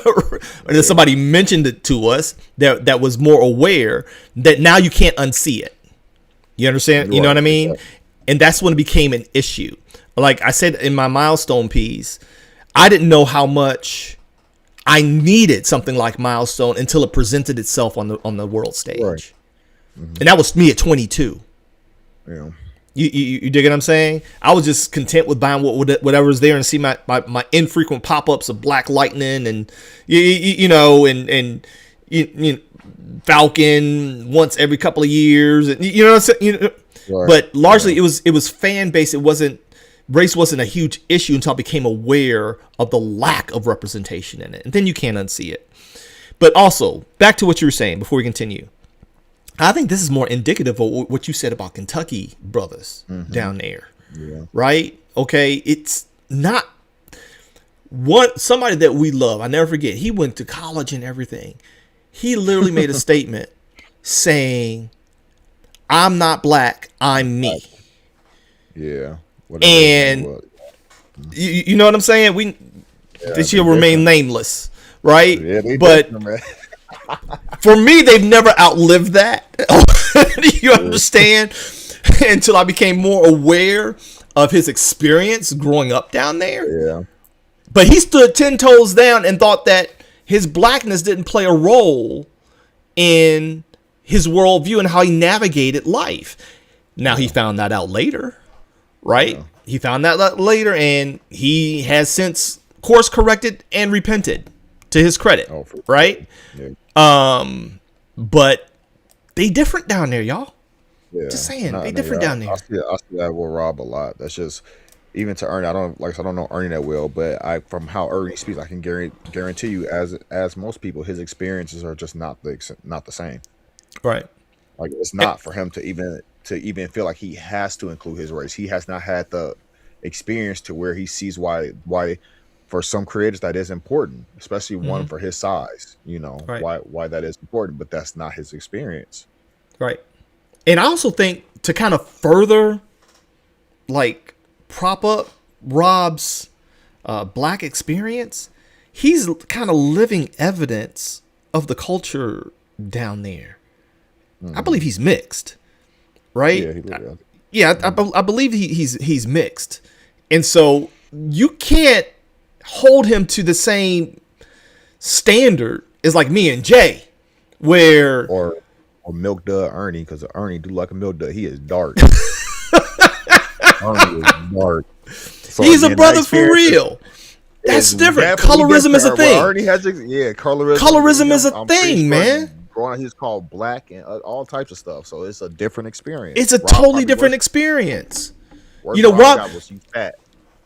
or that somebody mentioned it to us that was more aware that now you can't unsee it. You understand? You know what I mean? And that's when it became an issue. Like I said in my Milestone piece, I didn't know how much I needed something like Milestone until it presented itself on the world stage. Right. And that was me at 22. Yeah. You dig what I'm saying? I was just content with buying whatever was there and see my infrequent pop-ups of Black Lightning and and Falcon once every couple of years, and you know what I'm saying. Right. But largely it was fan based. Race wasn't a huge issue until I became aware of the lack of representation in it, and then you can't unsee it. But also back to what you were saying before we continue. I think this is more indicative of what you said about Kentucky brothers down there, right? Okay, it's not somebody that we love. I never forget. He went to college and everything. He literally made a statement saying, "I'm not black, I'm me." Yeah. And you know what I'm saying? She'll remain nameless, right? Yeah, they but man. For me, they've never outlived that. You understand? Until I became more aware of his experience growing up down there. Yeah. But he stood 10 toes down and thought that his blackness didn't play a role in his worldview and how he navigated life. Now he found that out later, right? Yeah. He found that out later, and he has since course corrected and repented, to his credit, right? Yeah. But they different down there, y'all. Yeah. Just saying, they different down there. I see that with Rob a lot. That's just, even to Ernie, I don't know Ernie that well, but from how Ernie speaks, I can guarantee you, as most people, his experiences are just not the same. Right. Like, it's not for him to even feel like he has to include his race. He has not had the experience to where he sees why for some creators that is important, especially one for his size, why that is important, but that's not his experience. Right. And I also think, to kind of further like prop up Rob's black experience, he's kind of living evidence of the culture down there. I believe he's mixed, right? Yeah, I believe he's mixed, and so you can't hold him to the same standard as like me and Jay, where or Milk Dud Ernie, because Ernie do like a Milk Dud. He is dark. Ernie is dark. So he's a brother for real. That's different. Colorism is a thing. Ernie has, colorism. Colorism is a thing, man. Growing, he's called black and all types of stuff. So it's a different experience. It's a totally different experience. Rob got was you fat,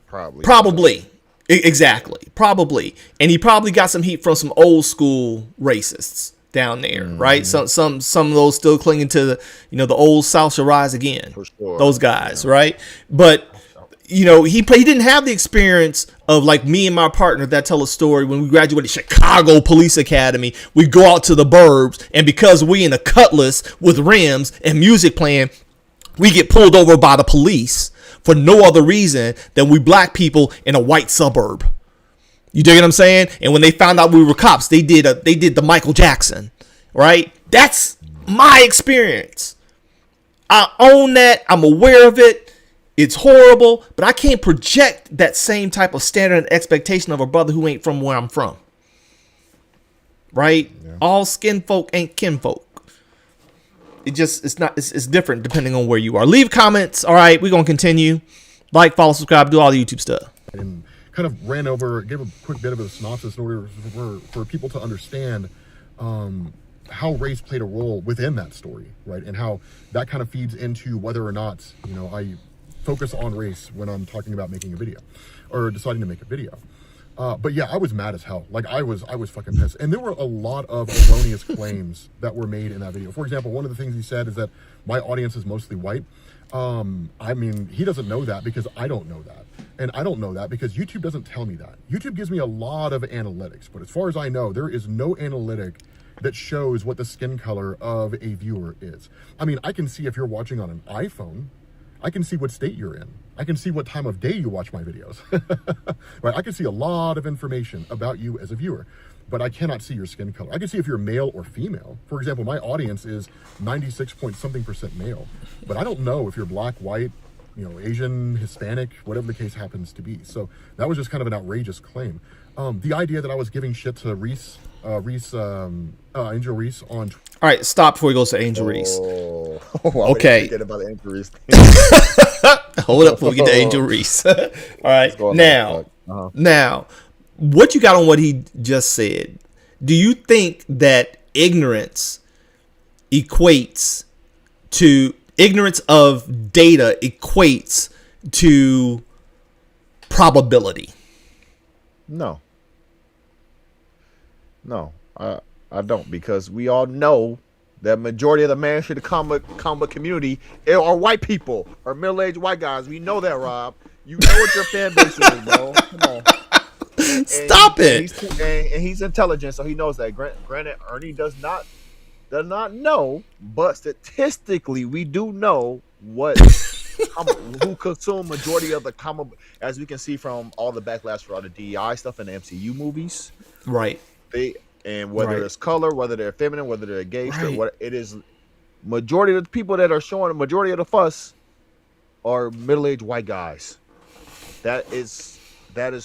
probably. Exactly. Probably. And he probably got some heat from some old school racists down there, right? Some of those still clinging to the old South shall rise again. For sure. Those guys, right? But he didn't have the experience of like me and my partner that tell a story when we graduated Chicago Police Academy. We go out to the burbs, and because we in a Cutlass with rims and music playing, we get pulled over by the police for no other reason than we black people in a white suburb. You dig what I'm saying? And when they found out we were cops, they did the Michael Jackson, right? That's my experience. I own that. I'm aware of it. It's horrible, but I can't project that same type of standard and expectation of a brother who ain't from where I'm from. Right? Yeah. All skin folk ain't kinfolk. It's different depending on where you are. Leave comments. All right, we're going to continue. Like, follow, subscribe, do all the YouTube stuff. And kind of gave a quick bit of a synopsis in order for people to understand how race played a role within that story, right? And how that kind of feeds into whether or not, I focus on race when I'm talking about making a video or deciding to make a video. But yeah, I was mad as hell. Like I was fucking pissed. And there were a lot of erroneous claims that were made in that video. For example, one of the things he said is that my audience is mostly white. I mean, he doesn't know that because I don't know that. And I don't know that because YouTube doesn't tell me that. YouTube gives me a lot of analytics, but as far as I know, there is no analytic that shows what the skin color of a viewer is. I mean, I can see if you're watching on an iPhone, I can see what state you're in. I can see what time of day you watch my videos. Right? I can see a lot of information about you as a viewer, but I cannot see your skin color. I can see if you're male or female. For example, my audience is 96% male, but I don't know if you're black, white, Asian, Hispanic, whatever the case happens to be. So that was just kind of an outrageous claim. The idea that I was giving shit to Angel Reese on. All right, stop before he goes to Angel Reese. Okay. About the Angel Reese. Hold up before we get to Angel Reese. All right, now, what you got on what he just said? Do you think that ignorance of data equates to probability? No, I don't, because we all know that majority of the mainstream comic community are white people or middle-aged white guys. We know that, Rob. You know what your fan base is, bro. Come on. Stop it. And he's intelligent, so he knows that. Granted, Ernie does not know, but statistically, we do know what who consume majority of the comic, as we can see from all the backlash for all the DEI stuff in the MCU movies. Right. And whether it's color, whether they're feminine, whether they're gay, Right. what it is, majority of the people that are showing the majority of the fuss are middle-aged white guys. That is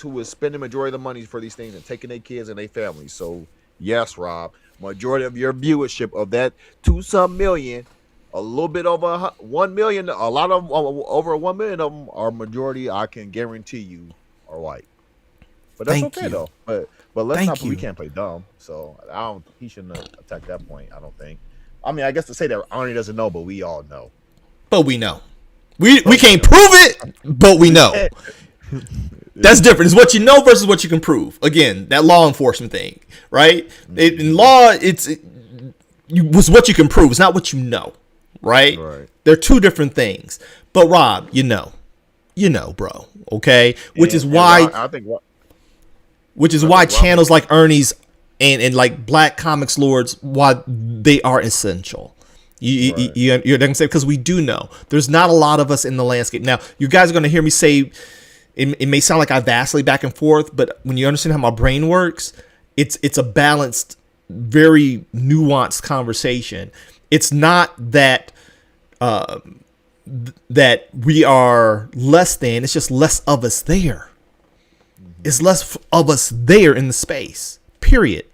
who is spending majority of the money for these things and taking their kids and their families. So yes, Rob, majority of your viewership of that 2-some million, a little bit over 1 million, a lot of them, over 1 million of them are majority. I can guarantee you are white. But that's okay though. But we can't play dumb. So he shouldn't have attacked that point. I don't think. I mean, I guess to say that Ernie doesn't know, but we all know. But we know. We can't prove it, but we know. That's different. It's what you know versus what you can prove. Again, that law enforcement thing, right? In law, it's what you can prove. It's not what you know, right? They're two different things. But Rob, you know, bro. Okay, which is why channels like Ernie's and like Black Comics Lords, why they are essential. You're gonna say, because we do know there's not a lot of us in the landscape. Now, you guys are gonna hear me say it may sound like I vacillate back and forth, but when you understand how my brain works, it's a balanced, very nuanced conversation. It's not that that we are less than. It's just less of us there. It's less of us there in the space. Period.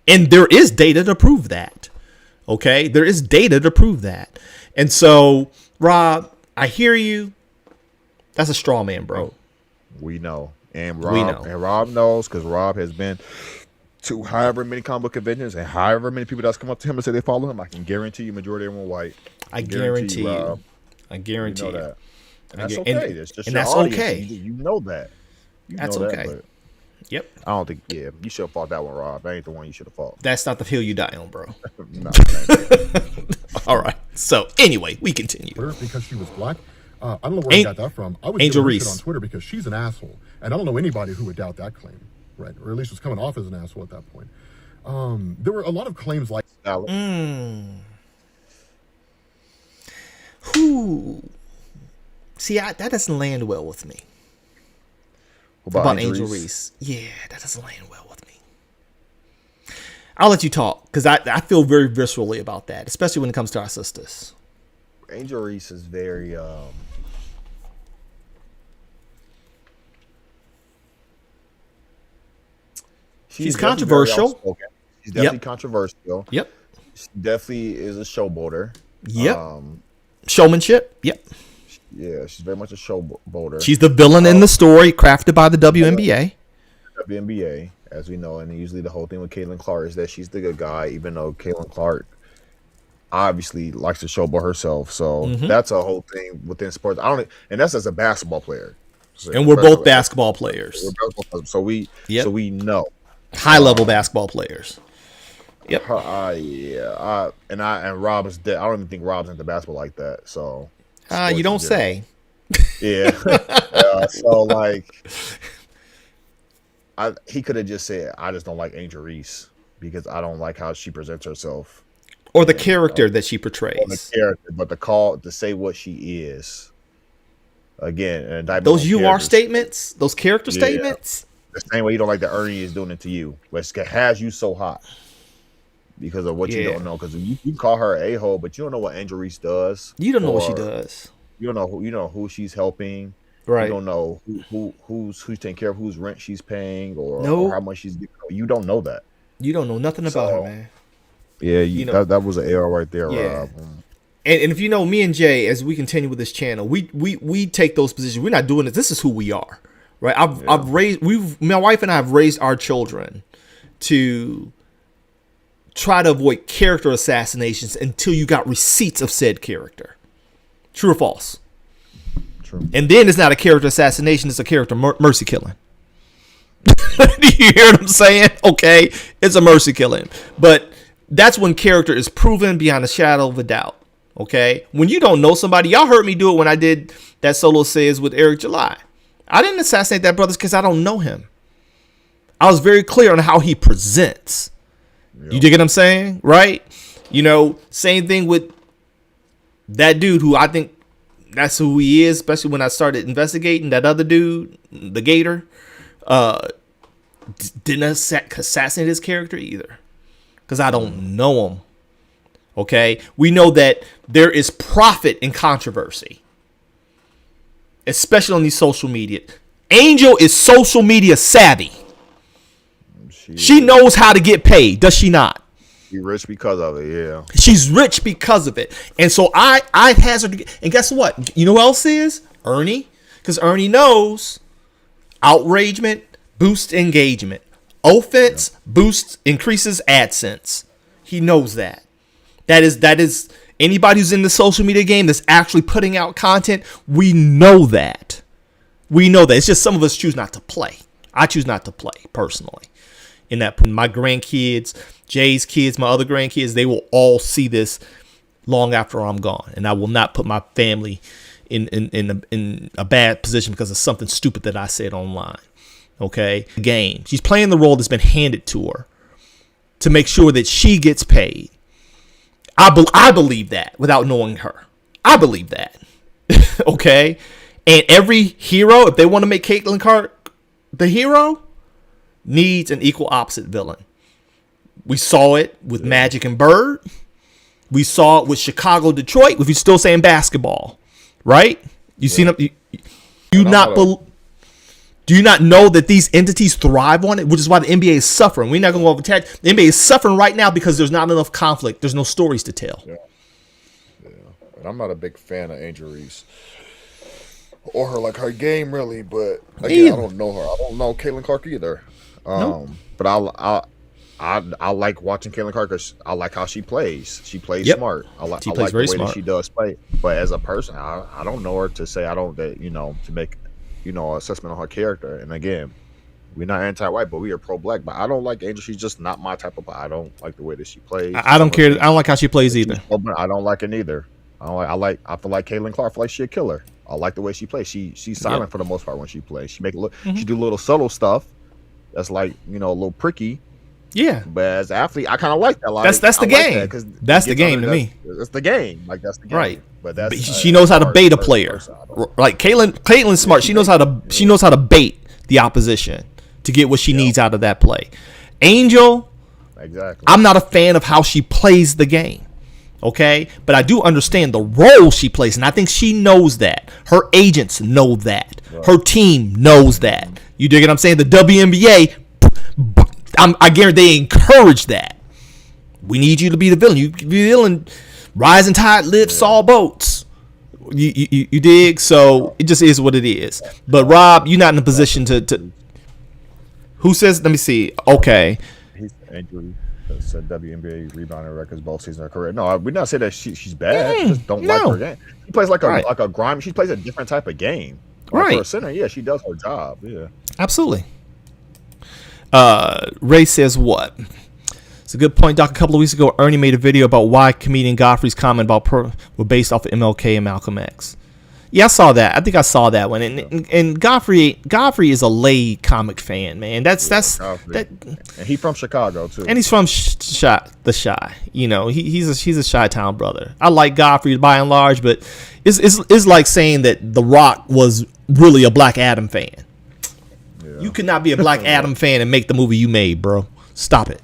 And there is data to prove that. Okay, there is data to prove that. And so, Rob, I hear you. That's a straw man, bro. We know. And Rob knows, because Rob has been to however many comic book conventions and however many people that's come up to him and say they follow him. I can guarantee you majority of them are white. I guarantee you. Rob, I guarantee you. That. And that's okay. It's just and your that's audience. okay. You know that. That's okay. Yep. I don't think, you should have fought that one, Rob. That ain't the one you should have fought. That's not the hill you die on, bro. No, all right. So, anyway, we continue. Because she was black. I don't know where I got that from. I would Angel give her Reese shit on Twitter because she's an asshole. And I don't know anybody who would doubt that claim. Right? Or at least was coming off as an asshole at that point. There were a lot of claims like... See, that doesn't land well with me. About Angel Reese. Yeah, that doesn't land well with me. I'll let you talk, because I feel very viscerally about that, especially when it comes to our sisters. Angel Reese is very... She's controversial. She's definitely controversial. Yep. She definitely is a showboater. Yep. Showmanship. Yep. Yeah, she's very much a showboater. She's the villain in the story crafted by the WNBA. WNBA, as we know, and usually the whole thing with Caitlin Clark is that she's the good guy, even though Caitlin Clark obviously likes to showboat herself. So that's a whole thing within sports. And that's as a basketball player. So and we're both basketball players. So we know. High level basketball players. Yep. And Rob is dead. I don't even think Rob's into basketball like that. So you don't say. Yeah. So like, he could have just said, "I just don't like Angel Reese because I don't like how she presents herself, or the character that she portrays." Or the character, but the call to say what she is. Again, an indictment. Those statements, those character statements. The same way you don't like that Ernie is doing it to you, which has you so hot because of what you don't know. Because you call her a hole, but you don't know what Angel Reese does. You don't know what she does. You don't know who she's helping. Right. You don't know who's taking care of whose rent she's paying or how much she's giving. You don't know that. You don't know nothing about her, man. Yeah, that was an error right there, Rob. And if you know me and Jay, as we continue with this channel, we take those positions. We're not doing this. This is who we are. Right, my wife and I have raised our children to try to avoid character assassinations until you got receipts of said character. True or false? True. And then it's not a character assassination; it's a character mercy killing. Do you hear what I'm saying? Okay, it's a mercy killing, but that's when character is proven beyond a shadow of a doubt. Okay, when you don't know somebody, y'all heard me do it when I did that solo says with Eric July. I didn't assassinate that brother because I don't know him. I was very clear on how he presents. Yep. You dig what I'm saying? Right? Same thing with that dude who I think that's who he is. Especially when I started investigating that other dude, the Gator, didn't assassinate his character either, because I don't know him. Okay, we know that there is profit in controversy, especially on these social media. Angel is social media savvy. She knows how to get paid, does she not? She's rich because of it, yeah. She's rich because of it. And so I hazard, and guess what? You know who else is? Ernie. Because Ernie knows outragement boosts engagement. Offense boosts, increases AdSense. He knows that. That is anybody who's in the social media game that's actually putting out content, we know that. We know that. It's just some of us choose not to play. I choose not to play personally. In that, my grandkids, Jay's kids, my other grandkids, they will all see this long after I'm gone, and I will not put my family in a bad position because of something stupid that I said online. Okay, game. She's playing the role that's been handed to her to make sure that she gets paid. I believe that without knowing her. I believe that. Okay, and every hero, if they want to make Caitlyn Clark the hero, needs an equal opposite villain. We saw it with Magic and Blerd. We saw it with Chicago, Detroit. If you're still saying basketball, right? You seen them. Do you not know that these entities thrive on it, which is why the NBA is suffering? We're not going to go over tag. The NBA is suffering right now because there's not enough conflict. There's no stories to tell. Yeah. And I'm not a big fan of Angel Reese or her, like her game really, but again, I don't know her. I don't know Caitlyn Clark either. Nope. But I like watching Caitlyn Clark because I like how she plays. She plays smart. I like the way that she does play. But as a person, I don't know her to say to make assessment on her character. And again, we're not anti-white, but we are pro-black. But I don't like Angel. She's just not my type of. I don't like the way that she plays. I don't care. I don't like how she plays either. I don't like it neither. I feel like Caitlyn Clark. I feel like she's a killer. I like the way she plays. She's silent for the most part when she plays. She she do little subtle stuff that's like a little pricky. Yeah, but as an athlete, I kind of like that. That's the game. That's the game to me. That's the game. Like that's the game. Right. But she knows how to bait a player. Like Caitlyn's smart. She knows how to bait the opposition to get what she needs out of that play. Angel, exactly. I'm not a fan of how she plays the game. Okay, but I do understand the role she plays, and I think she knows that. Her agents know that. Right. Her team knows that. You dig what I'm saying? The WNBA, I guarantee they encourage that. We need you to be the villain. You be the villain. Rising tide lifts all boats. You dig? So it just is what it is. But Rob, you're not in a position to. Who says? Let me see. Okay. He's injury. Said WNBA rebounding records both seasons of her career. No, we not say that she's bad. Just don't like her game. She plays like a grime. She plays a different type of game. Like for a center, yeah, she does her job. Yeah, absolutely. Ray says what? It's a good point, Doc. A couple of weeks ago, Ernie made a video about why comedian Godfrey's comment about were based off of MLK and Malcolm X. Yeah, I saw that. I think I saw that one. And Godfrey is a lay comic fan, man. That's that. And he's from Chicago too. And he's from the Chi. He's a Chi-town brother. I like Godfrey by and large, but it's like saying that The Rock was really a Black Adam fan. Yeah. You could not be a Black Adam fan and make the movie you made, bro. Stop it.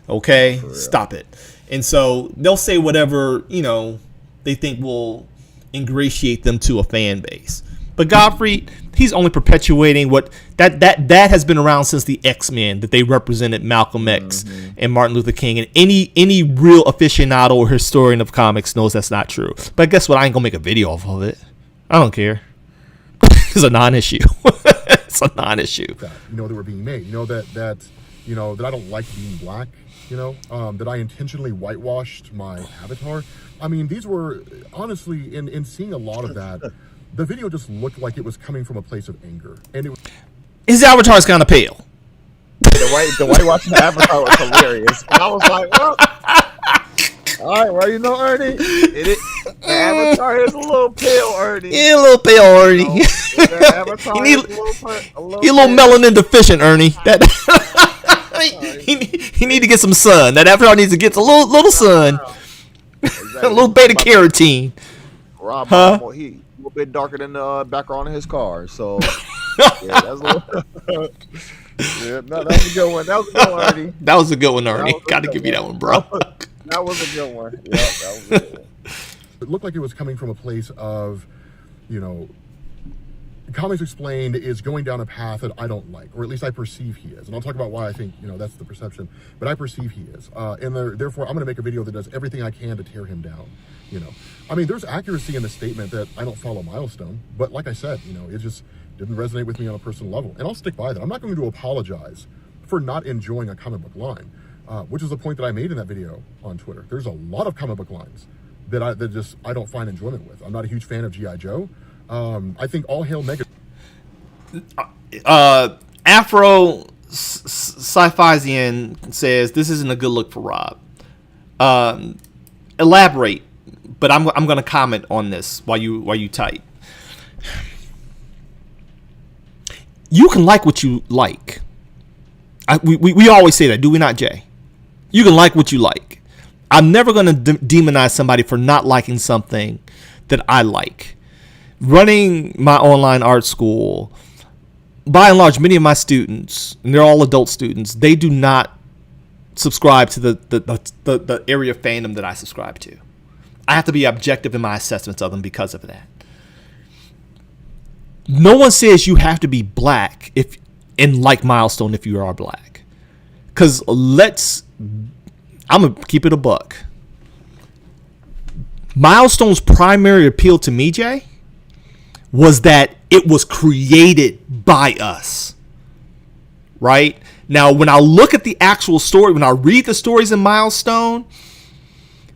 Okay? Stop it. And so they'll say whatever, they think will ingratiate them to a fan base. But Godfrey, he's only perpetuating what that has been around since the X-Men, that they represented Malcolm X and Martin Luther King, and any real aficionado or historian of comics knows that's not true. But guess what? I ain't gonna make a video off of it. I don't care. It's a non-issue. It's a non-issue. That were being made. That I don't like being black. That I intentionally whitewashed my avatar. I mean, these were, honestly, in seeing a lot of that, the video just looked like it was coming from a place of anger. And his avatar is kind of pale. The whitewashing the avatar was hilarious. And I was like, well, all right, well, Ernie, the avatar is a little pale, Ernie. Yeah, a little pale, Ernie. The avatar you need a little melanin deficient, Ernie. He need to get some sun. That avatar needs to get a little sun. Exactly. A little beta carotene. Rob, he little bit darker than the background of his car. So yeah, that's a little. Yeah, no, that was a good one. That was a good one, Ernie. That was a good one, Ernie. Got to give you that one, bro. That was a good one. Yeah, that was a good one. It looked like it was coming from a place of, you know, Comics Explained is going down a path that I don't like, or at least I perceive he is. And I'll talk about why I think, you know, that's the perception, but I perceive he is. And therefore, I'm going to make a video that does everything I can to tear him down, you know. I mean, there's accuracy in the statement that I don't follow Milestone, but like I said, you know, it just didn't resonate with me on a personal level. And I'll stick by that. I'm not going to apologize for not enjoying a comic book line, which is the point that I made in that video on Twitter. There's a lot of comic book lines that I don't find enjoyment with. I'm not a huge fan of G.I. Joe. I think all hail Mega. Afro Sci-Fizian says this isn't a good look for Rob. Elaborate, but I'm going to comment on this while you type. You can like what you like. We always say that, do we not, Jay? You can like what you like. I'm never going to demonize somebody for not liking something that I like. Running my online art school, by and large, many of my students, and they're all adult students, they do not subscribe to the area of fandom that I subscribe to. I have to be objective in my assessments of them because of that. No one says you have to be black and like Milestone if you are black. Because I'm going to keep it a buck. Milestone's primary appeal to me, Jay, was that it was created by us. Right? Now, when I look at the actual story, when I read the stories in Milestone,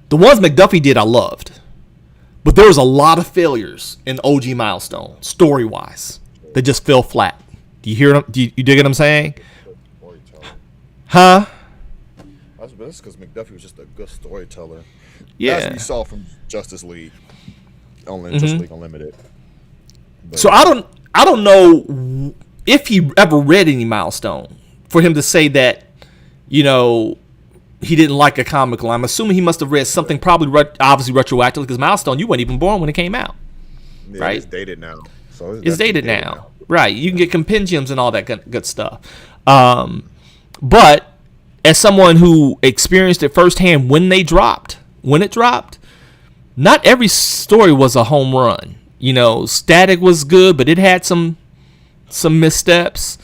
the ones McDuffie did I loved. But there was a lot of failures in OG Milestone, story-wise, that just fell flat. Do you hear them? Do you dig what I'm saying? Huh? That's because McDuffie was just a good storyteller. Yeah. As we saw from Justice League Unlimited. But So I don't know if he ever read any Milestone for him to say that, you know, he didn't like a comic line. I'm assuming he must have read something probably obviously retroactively because Milestone, you weren't even born when it came out. yeah, right? It's dated now. So It's dated now. Right. You can get compendiums and all that good stuff. But as someone who experienced it firsthand when it dropped, not every story was a home run. You know, Static was good, but it had some missteps.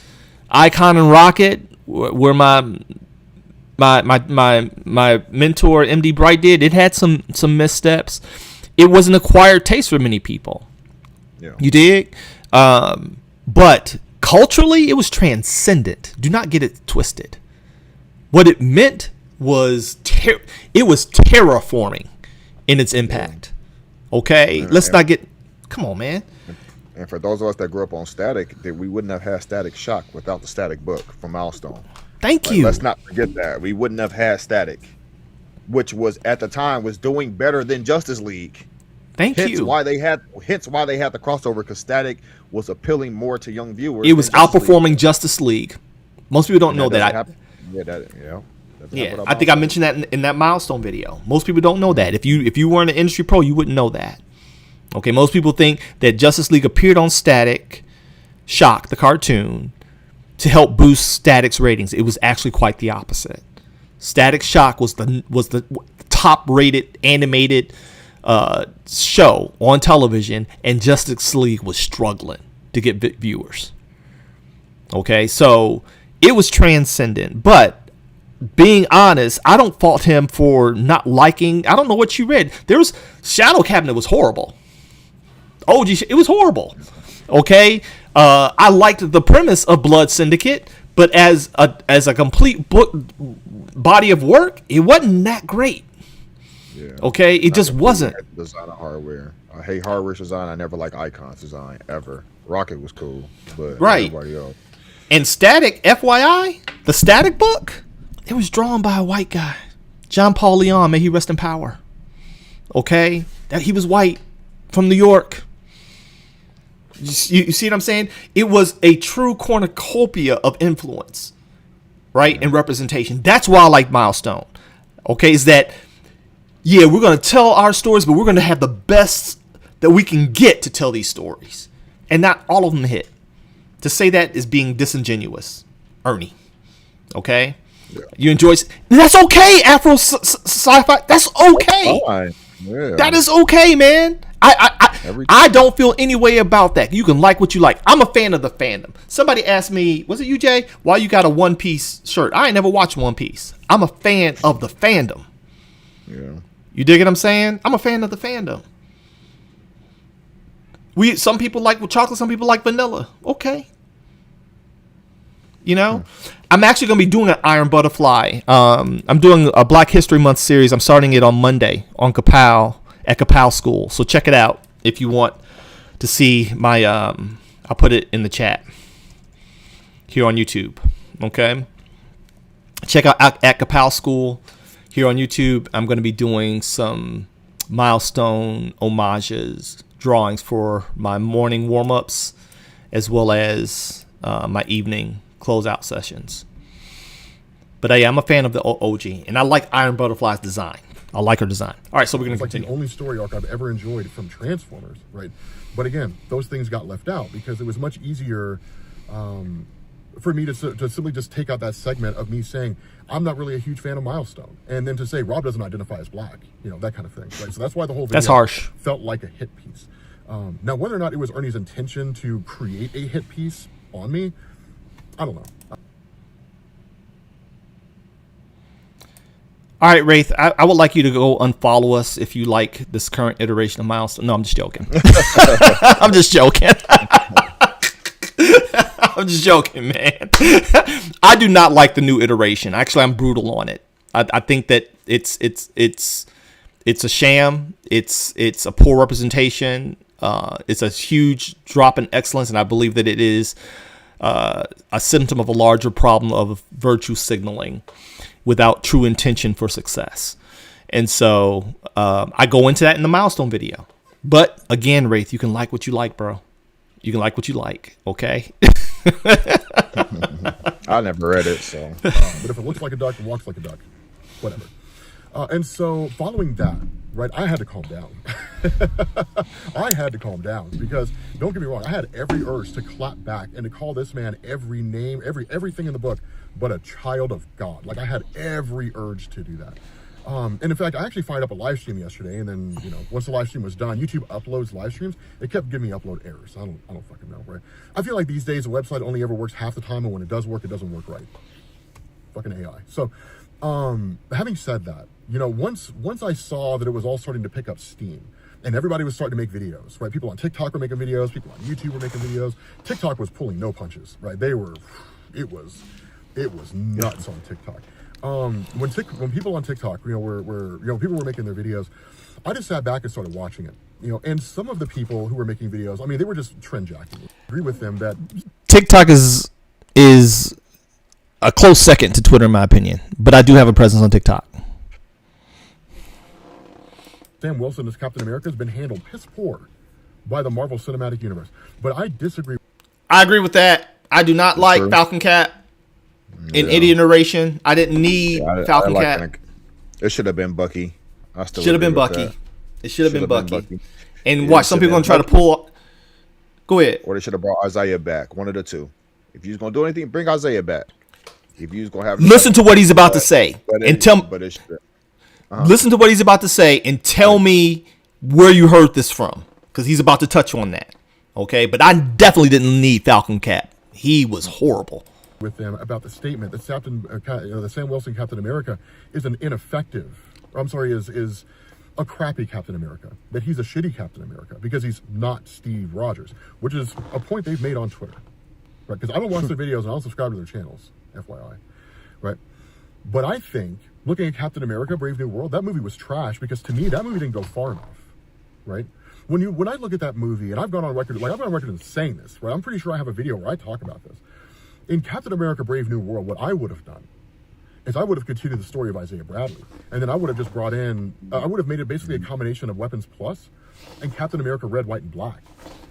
Icon and Rocket, where my mentor MD Bright did, it had some missteps. It was an acquired taste for many people. Yeah. You dig? But culturally, it was transcendent. Do not get it twisted. What it meant was it was terraforming in its impact. Okay, let's not get. Come on, man. And for those of us that grew up on Static, that we wouldn't have had Static Shock without the Static book from Milestone. Thank you. Let's not forget that. We wouldn't have had Static, which was at the time was doing better than Justice League. Thank Hence you. why they had the crossover, because Static was appealing more to young viewers. It was outperforming Justice League. Most people don't know that. I think I mentioned that in that Milestone video. Most people don't know that. If you weren't an industry pro, you wouldn't know that. Okay, most people think that Justice League appeared on Static Shock, the cartoon, to help boost Static's ratings. It was actually quite the opposite. Static Shock was the top-rated animated show on television, and Justice League was struggling to get viewers. Okay, so it was transcendent. But being honest, I don't fault him for not liking. I don't know what you read. Shadow Cabinet was horrible. It was horrible. Okay, I liked the premise of Blood Syndicate, but as a complete book body of work, it wasn't that great. Yeah. Okay, it just wasn't. Design of Hardware. I hate Hardware's design. I never liked Icon's design ever. Rocket was cool, but right. Everybody else. And Static, FYI, the Static book, it was drawn by a white guy, John Paul Leon. May he rest in power. Okay, that he was white from New York. You see what I'm saying? It was a true cornucopia of influence, right, and representation. That's why I like Milestone. Okay, is that, yeah, we're going to tell our stories, but we're going to have the best that we can get to tell these stories, and not all of them hit. To say that is being disingenuous, Ernie. Okay, you enjoy. That's okay. Afro sci-fi. That's okay. Yeah. That is okay, man. I don't feel any way about that. You can like what you like. I'm a fan of the fandom. Somebody asked me, was it you, Jay? Why you got a One Piece shirt? I ain't never watched One Piece. I'm a fan of the fandom. Yeah. You dig what I'm saying? I'm a fan of the fandom. Some people like chocolate, some people like vanilla. Okay. You know, I'm actually going to be doing an Iron Butterfly. I'm doing a Black History Month series. I'm starting it on Monday on Kapow at Kapow School. So check it out if you want to see my. I'll put it in the chat here on YouTube. Okay. Check out at Kapow School here on YouTube. I'm going to be doing some milestone homages, drawings for my morning warm-ups, as well as my evening closeout sessions. But yeah, I'm a fan of the OG, and I like Iron Butterfly's design. I like her design. All right, so we're going to continue. It's like the only story arc I've ever enjoyed from Transformers, right? But again, those things got left out because it was much easier for me to simply just take out that segment of me saying, I'm not really a huge fan of Milestone. And then to say, Rob doesn't identify as black, you know, that kind of thing, right? So that's why the whole video that's harsh. Felt like a hit piece. Now, whether or not it was Ernie's intention to create a hit piece on me, I don't know. All right, Wraith, I would like you to go unfollow us if you like this current iteration of Milestone. No, I'm just joking. I'm just joking. I'm just joking, man. I do not like the new iteration. Actually, I'm brutal on it. I think that it's a sham. It's a poor representation. It's a huge drop in excellence, and I believe that it is a symptom of a larger problem of virtue signaling without true intention for success. And so I go into that in the Milestone video. But again, Wraith, you can like what you like, bro. You can like what you like, okay? I never read it, so. But if it looks like a duck, it walks like a duck. Whatever. And so following that, right, I had to calm down. I had to calm down because, don't get me wrong, I had every urge to clap back and to call this man every name, everything in the book, but a child of God. Like, I had every urge to do that. And in fact, I actually fired up a live stream yesterday, and then, you know, once the live stream was done, YouTube uploads live streams. It kept giving me upload errors. I don't fucking know, right? I feel like these days the website only ever works half the time, and when it does work, it doesn't work right. Fucking AI. So, having said that, you know, once I saw that it was all starting to pick up steam, and everybody was starting to make videos, right? People on TikTok were making videos, people on YouTube were making videos. TikTok was pulling no punches, right? It was nuts on TikTok. When people on TikTok, you know, people were making their videos, I just sat back and started watching it, you know, and some of the people who were making videos, I mean, they were just trend jacking. I agree with them that TikTok is a close second to Twitter, in my opinion, but I do have a presence on TikTok. Sam Wilson as Captain America has been handled piss poor by the Marvel Cinematic Universe, but I disagree. I agree with that. I do not like Falcon Cap in any iteration. I didn't need Falcon Cap. It should have been Bucky. Should have been Bucky. It should have been Bucky. And watch, some people gonna try to pull. Go ahead. Or they should have brought Isaiah back. One of the two. If you're gonna do anything, bring Isaiah back. If you're gonna have listen to what he's about to say and tell me. Listen to what he's about to say and tell me where you heard this from, because he's about to touch on that. Okay, but I definitely didn't need Falcon Cap. He was horrible. With them about the statement that the Sam Wilson Captain America is an ineffective. Is a crappy Captain America. That he's a shitty Captain America because he's not Steve Rogers, which is a point they've made on Twitter. Right? Because I don't watch their videos and I don't subscribe to their channels, FYI. Right? But I think looking at Captain America: Brave New World, that movie was trash because to me that movie didn't go far enough. Right? When I look at that movie, and I've gone on record in saying this, right? I'm pretty sure I have a video where I talk about this. In Captain America: Brave New World, what I would have done is I would have continued the story of Isaiah Bradley, and then I would have just brought in, I would have made it basically a combination of Weapons Plus and Captain America: Red, White, and Black,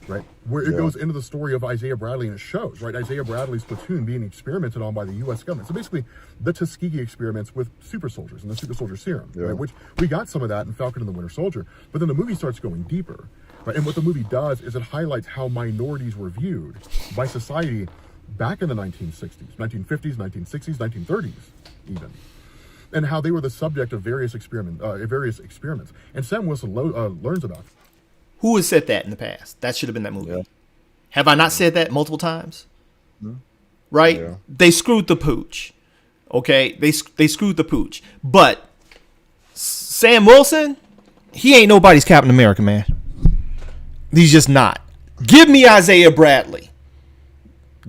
right? Where it goes into the story of Isaiah Bradley, and it shows, right, Isaiah Bradley's platoon being experimented on by the U.S. government. So basically, the Tuskegee experiments with super soldiers and the super soldier serum, right? Which we got some of that in Falcon and the Winter Soldier, but then the movie starts going deeper. Right? And what the movie does is it highlights how minorities were viewed by society back in the 1960s, 1950s, 1960s, 1930s, even, and how they were the subject of various experiments. And Sam Wilson learns about it. Who has said that in the past? That should have been that movie. Yeah. Have I not said that multiple times? Mm-hmm. Right? Yeah. They screwed the pooch. Okay? They screwed the pooch. But Sam Wilson, he ain't nobody's Captain America, man. He's just not. Give me Isaiah Bradley.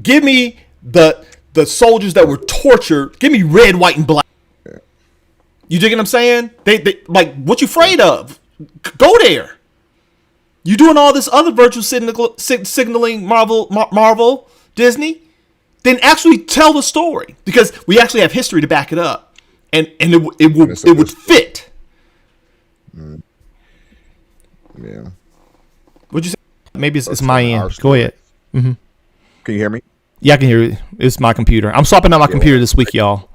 Give me the soldiers that were tortured. Give me red, white, and black. Yeah. You dig what I'm saying? They like, what you afraid of? Go there. You doing all this other virtue signaling, Marvel, Disney? Then actually tell the story, because we actually have history to back it up, and it would fit. Mm. Yeah. What'd you say? Maybe it's my end. Go ahead. Mm-hmm. Can you hear me? Yeah, I can hear you. It's my computer. I'm swapping out my computer this week, y'all.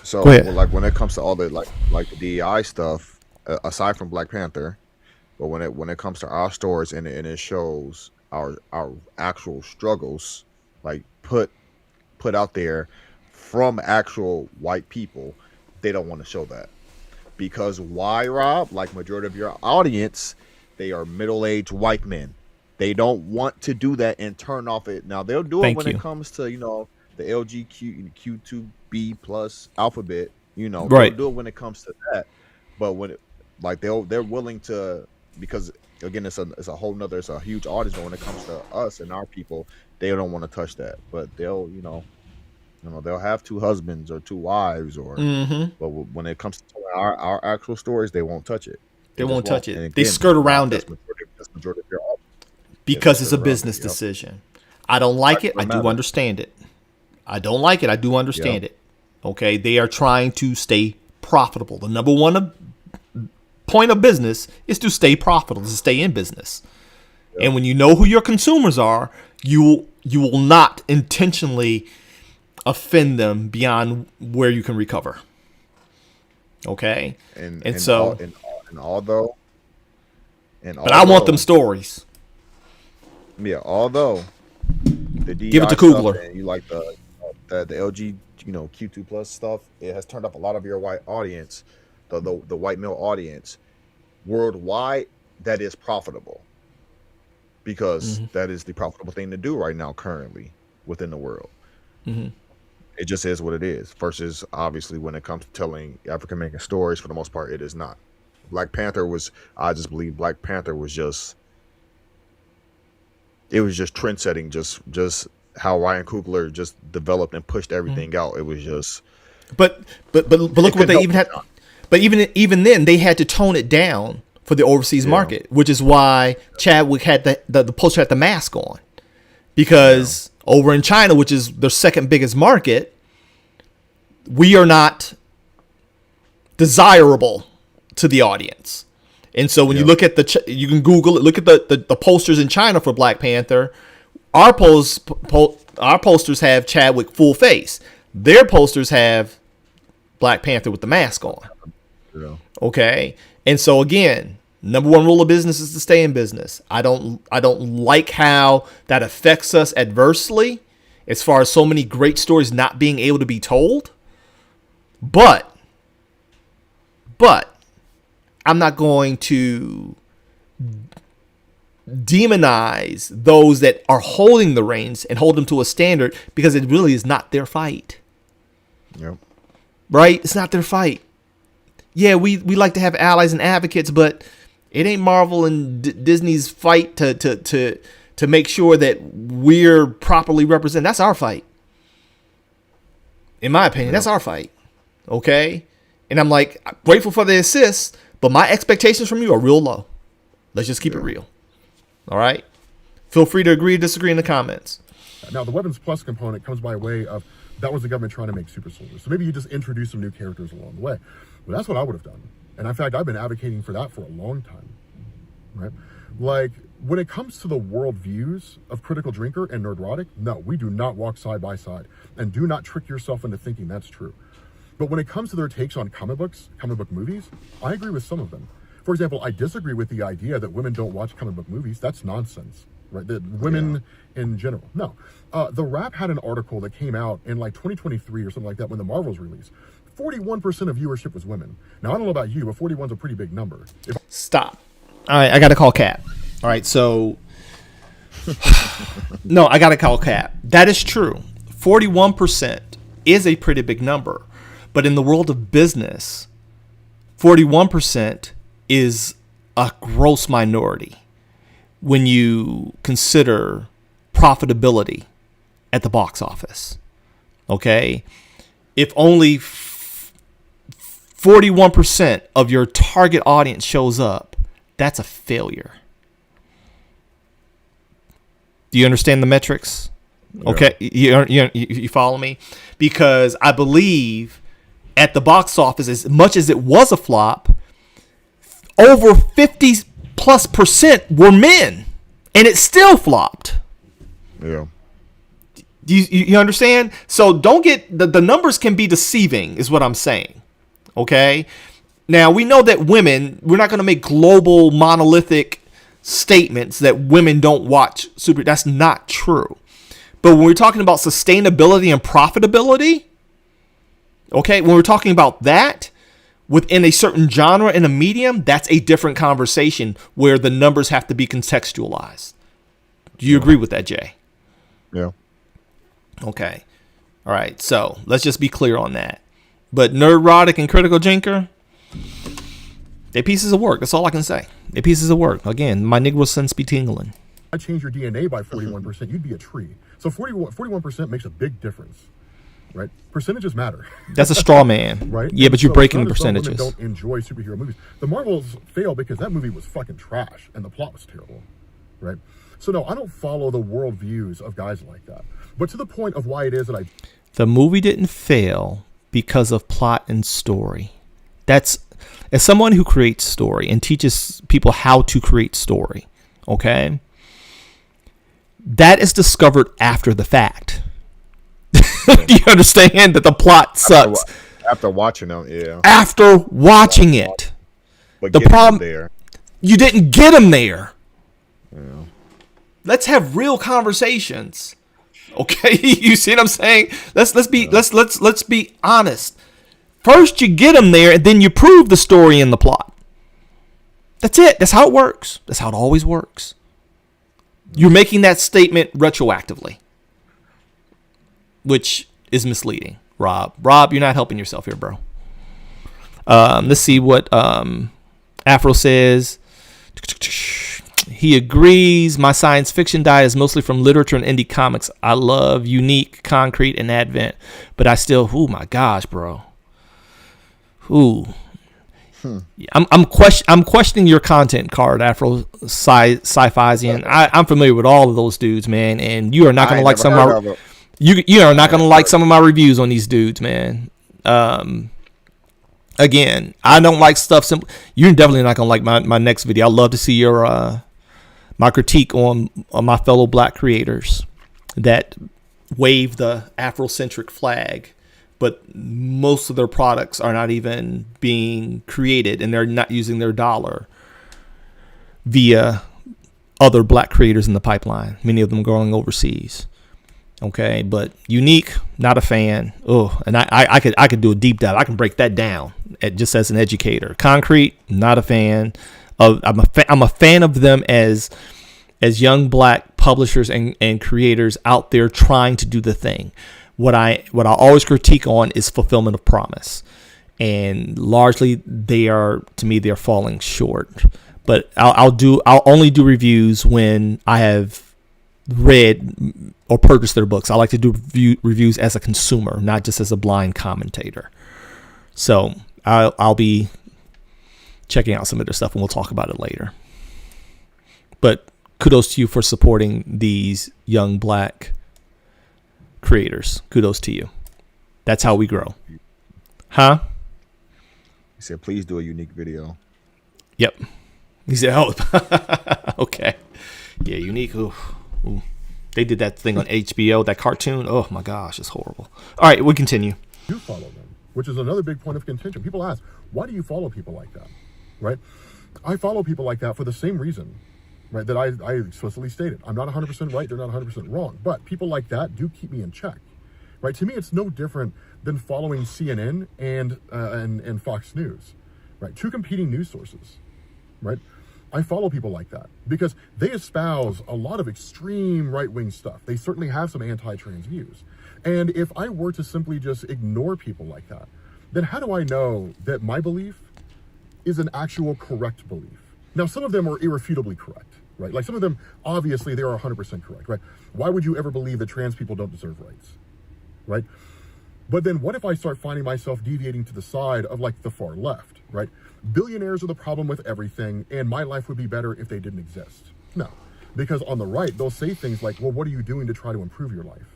So, Go ahead. well, like when it comes to all the like the DEI stuff, aside from Black Panther, but when it comes to our stories and it shows our actual struggles, like put out there from actual white people, they don't want to show that. Because why, Rob? Like majority of your audience, they are middle-aged white men. They don't want to do that and turn off it. Now they'll do it when it comes to, you know, the LGBTQ2B plus alphabet. You know, right. They'll do it when it comes to that. But when it, like they're willing to, because again it's a whole nother, it's a huge audience. But when it comes to us and our people, they don't want to touch that. But they'll they'll have two husbands or two wives or. Mm-hmm. But when it comes to our actual stories, they won't touch it. They won't touch it. Again, they skirt around it. That's majority of your audience. Because it's a business decision. I don't like it. I do understand it. I don't like it. I do understand it. Okay, they are trying to stay profitable. The number one point of business is to stay profitable, to stay in business. And when you know who your consumers are, you will not intentionally offend them beyond where you can recover. Okay, and so but I want them stories. Yeah, although the DEI give it to Kugler, and you like the LG, Q2 plus stuff, it has turned up a lot of your white audience, the white male audience worldwide. That is profitable, because that is the profitable thing to do right now currently within the world. Mm-hmm. It just is what it is. Versus obviously when it comes to telling African American stories, for the most part, it is not. Black Panther was, I just believe Black Panther was just. It was just trend setting, just how Ryan Coogler just developed and pushed everything out. It was just. But look what they even had. But even then, they had to tone it down for the overseas market, which is why Chadwick had the poster had the mask on, because over in China, which is their second biggest market, we are not desirable to the audience. And so when you look at you can Google it, look at the posters in China for Black Panther. Our posters have Chadwick full face. Their posters have Black Panther with the mask on. Yeah. Okay. And so again, number one rule of business is to stay in business. I don't like how that affects us adversely as far as so many great stories not being able to be told. But I'm not going to demonize those that are holding the reins and hold them to a standard, because it really is not their fight. Yep. Right? It's not their fight. Yeah, we like to have allies and advocates, but it ain't Marvel and Disney's fight to make sure that we're properly represented. That's our fight. In my opinion, that's our fight. Okay? And I'm like, grateful for the assist, but my expectations from you are real low. Let's just keep it real. All right? Feel free to agree or disagree in the comments. Now, the Weapons Plus component comes by way of, that was the government trying to make super soldiers. So maybe you just introduce some new characters along the way. Well, that's what I would have done. And in fact, I've been advocating for that for a long time. Right? Like, when it comes to the worldviews of Critical Drinker and Nerdrotic, no, we do not walk side by side. And do not trick yourself into thinking that's true. But when it comes to their takes on comic book movies, I agree with some of them. For example, I disagree with the idea that women don't watch comic book movies. That's nonsense, right? That women in general. No. The Wrap had an article that came out in like 2023 or something like that when the Marvels released. 41% of viewership was women. Now, I don't know about you, but 41's a pretty big number. Stop. All right, I got to call Cap. All right, so... No, I got to call Cap. That is true. 41% is a pretty big number. But in the world of business, 41% is a gross minority when you consider profitability at the box office. Okay? If only 41% of your target audience shows up, that's a failure. Do you understand the metrics? Yeah. Okay, you follow me? Because I believe at the box office, as much as it was a flop, over 50+% were men, and it still flopped. Yeah. You understand? So don't get the numbers can be deceiving, is what I'm saying. Okay. Now we know that women, we're not going to make global monolithic statements that women don't watch super. That's not true. But when we're talking about sustainability and profitability, okay, when we're talking about that within a certain genre and a medium, that's a different conversation where the numbers have to be contextualized. Do you agree with that, Jay? Yeah. Okay. All right. So let's just be clear on that. But Nerdrotic and Critical Jinker, they're pieces of work. That's all I can say. They're pieces of work. Again, my Negro sense be tingling. I change your DNA by 41%, you'd be a tree. So 41% makes a big difference, right? Percentages matter. That's a straw man. Right? Yeah, but you're breaking the percentages. Women don't enjoy superhero movies. The Marvels failed because that movie was fucking trash and the plot was terrible, right? So no, I don't follow the worldviews of guys like that. But to the point of why it is that the movie didn't fail because of plot and story. That's, as someone who creates story and teaches people how to create story, okay? That is discovered after the fact. Do you understand that the plot sucks? After watching them, yeah. After watching it. But the problem there. You didn't get them there. Yeah. Let's have real conversations. Okay, you see what I'm saying? Let's be honest. First you get them there, and then you prove the story and the plot. That's it. That's how it works. That's how it always works. You're making that statement retroactively, which is misleading. Rob, you're not helping yourself here, bro. Let's see what Afro says. He agrees. My science fiction diet is mostly from literature and indie comics. I love Unique, Concrete, and Advent, but I still, oh my gosh, bro. Ooh. I'm questioning your content card, Afro Sci-Fizian. I'm familiar with all of those dudes, man, and you are not gonna like some of my you are not gonna like some of my reviews on these dudes, man. Again, I don't like stuff simple. You're definitely not gonna like my next video. I'd love to see your my critique on my fellow black creators that wave the Afrocentric flag, but most of their products are not even being created, and they're not using their dollar via other black creators in the pipeline. Many of them going overseas. Okay, but Unique, not a fan. Oh, and I could do a deep dive. I can break that down just as an educator. Concrete, not a fan of. I'm a fan of them as young black publishers and creators out there trying to do the thing. What I always critique on is fulfillment of promise, and largely they're falling short. But I'll only do reviews when I have read or purchased their books. I like to do reviews as a consumer, not just as a blind commentator. So I'll be checking out some of their stuff, and we'll talk about it later. But kudos to you for supporting these young black creators. Kudos to you. That's how we grow. Huh? He said, please do a Unique video. Yep. He said, oh, okay. Yeah, Unique. Ooh. They did that thing on HBO, that cartoon. Oh my gosh, it's horrible. All right, we continue. You follow them, which is another big point of contention. People ask, why do you follow people like that? Right? I follow people like that for the same reason, right, that I explicitly stated. I'm not 100% right, they're not 100% wrong, but people like that do keep me in check, right? To me, it's no different than following CNN and Fox News, right? Two competing news sources, right? I follow people like that because they espouse a lot of extreme right-wing stuff. They certainly have some anti-trans views. And if I were to simply just ignore people like that, then how do I know that my belief is an actual correct belief? Now, some of them are irrefutably correct, right? Like some of them, obviously, they are 100% correct, right? Why would you ever believe that trans people don't deserve rights, right? But then what if I start finding myself deviating to the side of like the far left, right? Billionaires are the problem with everything, and my life would be better if they didn't exist. No, because on the right, they'll say things like, well, what are you doing to try to improve your life?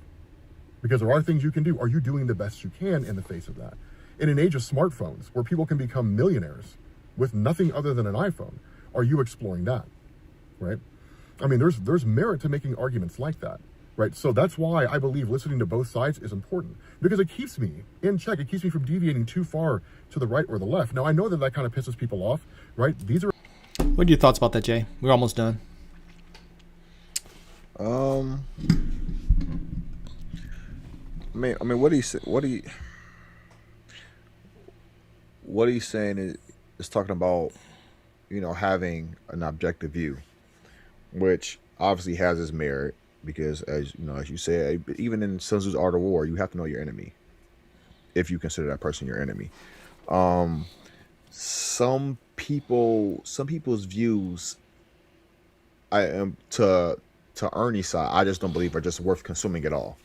Because there are things you can do. Are you doing the best you can in the face of that? In an age of smartphones, where people can become millionaires with nothing other than an iPhone, are you exploring that, right? I mean, there's merit to making arguments like that, right? So that's why I believe listening to both sides is important, because it keeps me in check. It keeps me from deviating too far to the right or the left. Now, I know that kind of pisses people off, right? These are... What are your thoughts about that, Jay? We're almost done. I mean, what he's saying is talking about, having an objective view, which obviously has its merit, because as you said, even in Sun Tzu's Art of War, you have to know your enemy if you consider that person your enemy. Some people's views, I am to Ernie's side, I just don't believe are just worth consuming at all.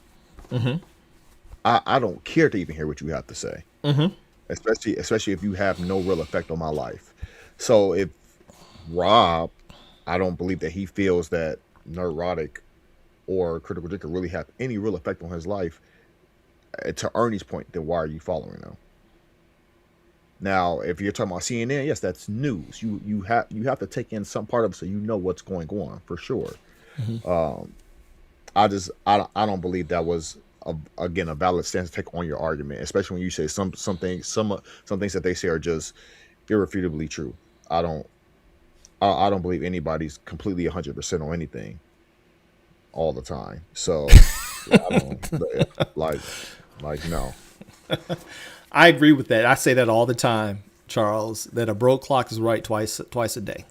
Mm-hmm. I don't care to even hear what you have to say, especially if you have no real effect on my life. So if Rob, I don't believe that he feels that Neurotic or Critical Drinker really have any real effect on his life. To Ernie's point, then why are you following them? Now, if you're talking about CNN, yes, that's news. You have to take in some part of it so you know what's going on for sure. Mm-hmm. I don't believe that was a valid stance to take on your argument, especially when you say some things that they say are just irrefutably true. I don't believe anybody's completely 100% on anything all the time. So I don't like no. I agree with that. I say that all the time, Charles, that a broke clock is right twice a day.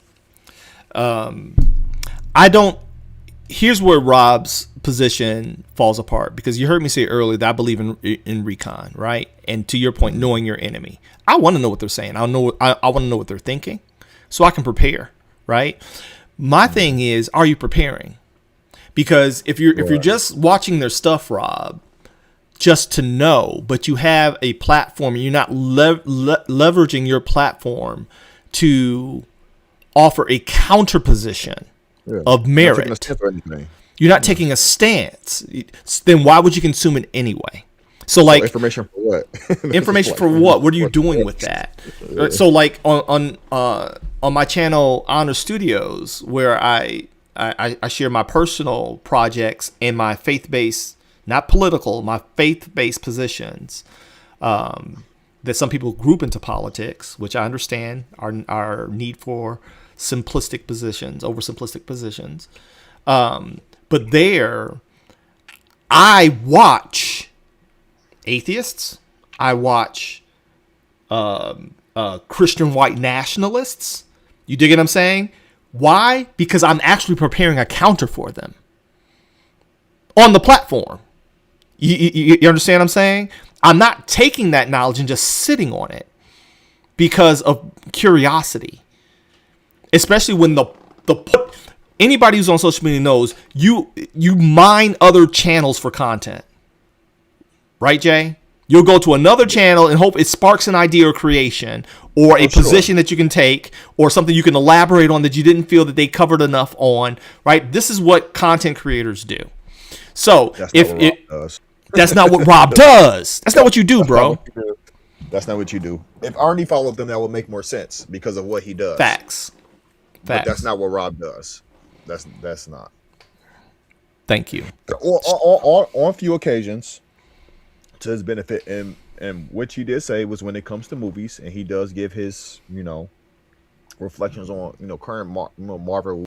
Here's where Rob's position falls apart, because you heard me say earlier that I believe in recon, right? And to your point, knowing your enemy. I want to know what they're saying. I want to know what they're thinking so I can prepare, right? My thing is, are you preparing? Because if you're just watching their stuff, Rob, just to know, but you have a platform, and you're not leveraging your platform to offer a counter position of merit. You're not taking a stance. Then why would you consume it anyway? So like, information for what? Information for what? What are you doing with that? So like on my channel Honor Studios, where I share my personal projects and my faith-based, not political, my faith-based positions that some people group into politics, which I understand our need for simplistic positions, oversimplistic positions. But there, I watch atheists. I watch Christian white nationalists. You dig what I'm saying? Why? Because I'm actually preparing a counter for them on the platform. You understand what I'm saying? I'm not taking that knowledge and just sitting on it because of curiosity. Especially when anybody who's on social media knows you mine other channels for content. Right, Jay? You'll go to another channel and hope it sparks an idea or creation, or a position that you can take, or something you can elaborate on that you didn't feel that they covered enough on, right? This is what content creators do. So that's not what Rob does. That's not what you do, bro. That's not what you do. If Ernie followed them, that would make more sense because of what he does. Facts. But that's not what Rob does. That's not. Thank you. On a few occasions, to his benefit, and which he did say was when it comes to movies, and he does give his reflections on current Marvel.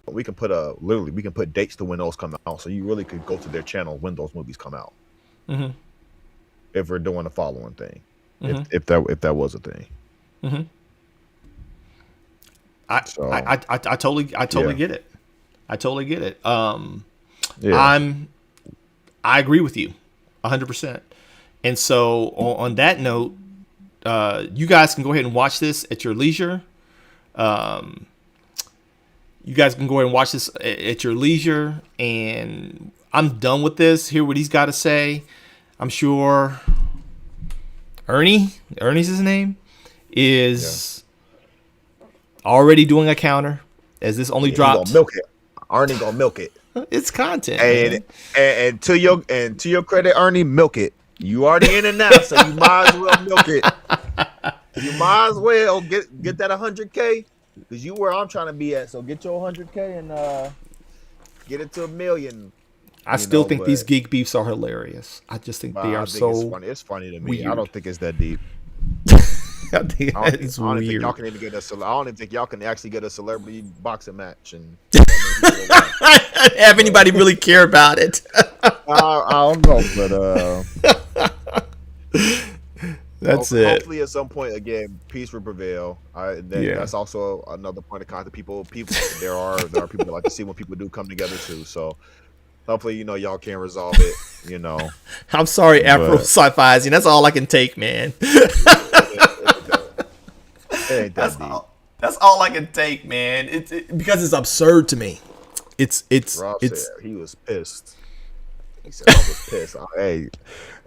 We can put we can put dates to when those come out, so you really could go to their channel when those movies come out. Mm-hmm. If we're doing the following thing, Mm-hmm. if that was a thing. Mm-hmm. I totally get it. I totally get it. Yeah. I agree with you 100%. And so on that note, you guys can go ahead and watch this at your leisure. You guys can go ahead and watch this at your leisure. And I'm done with this. Hear what he's got to say. I'm sure Ernie's his name, is already doing a counter as this only dropped. He gonna milk it. Ernie gonna milk it. It's content. And to your credit, Ernie, milk it. You already in it now, so you might as well milk it. You might as well get that 100K, because you where I'm trying to be at. So get your 100K and get it to 1 million. I still think these geek beefs are hilarious. I just think they are so funny. It's funny to me. weird. I don't think it's that deep. I think it's I don't weird. think y'all can even get I don't even think y'all can actually get a celebrity boxing match and have anybody really care about it? I don't know, but that's it. Hopefully, at some point, again, peace will prevail. That's also another point of contact. People, there are people that like to see when people do come together too. So hopefully, y'all can resolve it. I'm sorry, Afro Sci-Fi. That's all I can take, man. It ain't that deep. That's all I can take, man. Because it's absurd to me. Rob said he was pissed. He said I was pissed. Hey,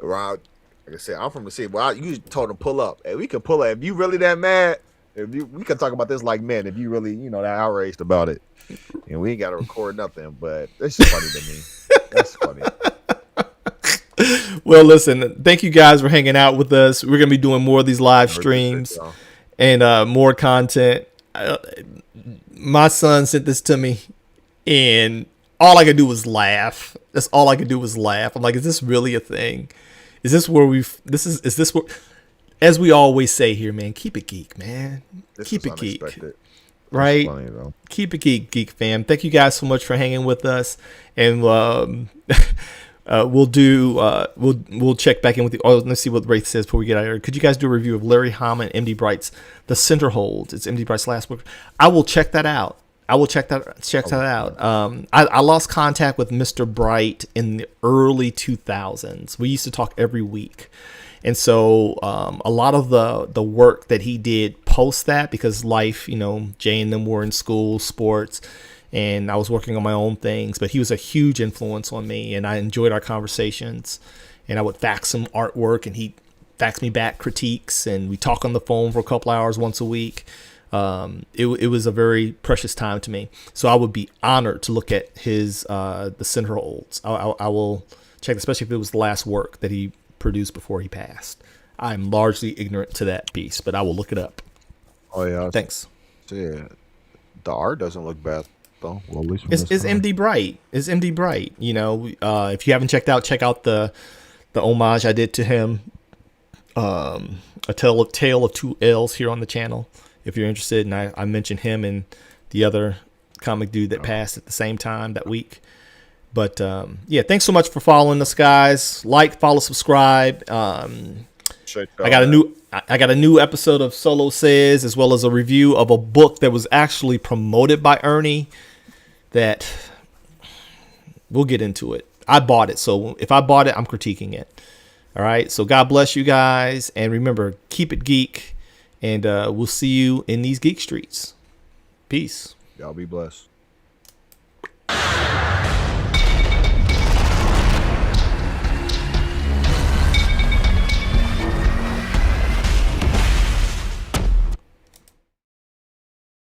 Rob, like I said, I'm from the city. Well, you told him pull up. Hey, we can pull up. If you really that mad, we can talk about this like men. If you really, that outraged about it, and we ain't got to record nothing. But it's just funny to me. That's funny. Well, listen, thank you guys for hanging out with us. We're gonna be doing more of these live streams and more content. My son sent this to me, and all I could do was laugh. That's all I could do was laugh. I'm like, is this really a thing? Is this where is this where, as we always say here, man, keep it geek, man. Keep it geek. Right? Funny, keep it geek fam. Thank you guys so much for hanging with us. And we'll check back in with you. Oh, let's see what Wraith says before we get out of here. Could you guys do a review of Larry Hama and MD Bright's The Center Holds? It's MD Bright's last book. I will check that out. I lost contact with Mr. Bright in the early 2000s. We used to talk every week. And so a lot of the work that he did post that, because life, Jay and them were in school, sports, and I was working on my own things. But he was a huge influence on me, and I enjoyed our conversations. And I would fax him artwork, and he'd fax me back critiques, and we talk on the phone for a couple hours once a week. It was a very precious time to me. So I would be honored to look at his The Center Holds. I will check, especially if it was the last work that he produced before he passed. I'm largely ignorant to that piece, but I will look it up. Oh yeah, thanks. Yeah, the art doesn't look bad though. Well, at least it's MD Bright. It's MD Bright. If you haven't check out the homage I did to him, a tale of two L's here on the channel. If you're interested, and I mentioned him and the other comic dude that passed at the same time that week. But thanks so much for following us, guys. Like, follow, subscribe. I got a new episode of Solo Says, as well as a review of a book that was actually promoted by Ernie. That we'll get into it. I bought it, so if I bought it, I'm critiquing it. All right. So God bless you guys, and remember, keep it geek. And we'll see you in these geek streets. Peace. Y'all be blessed.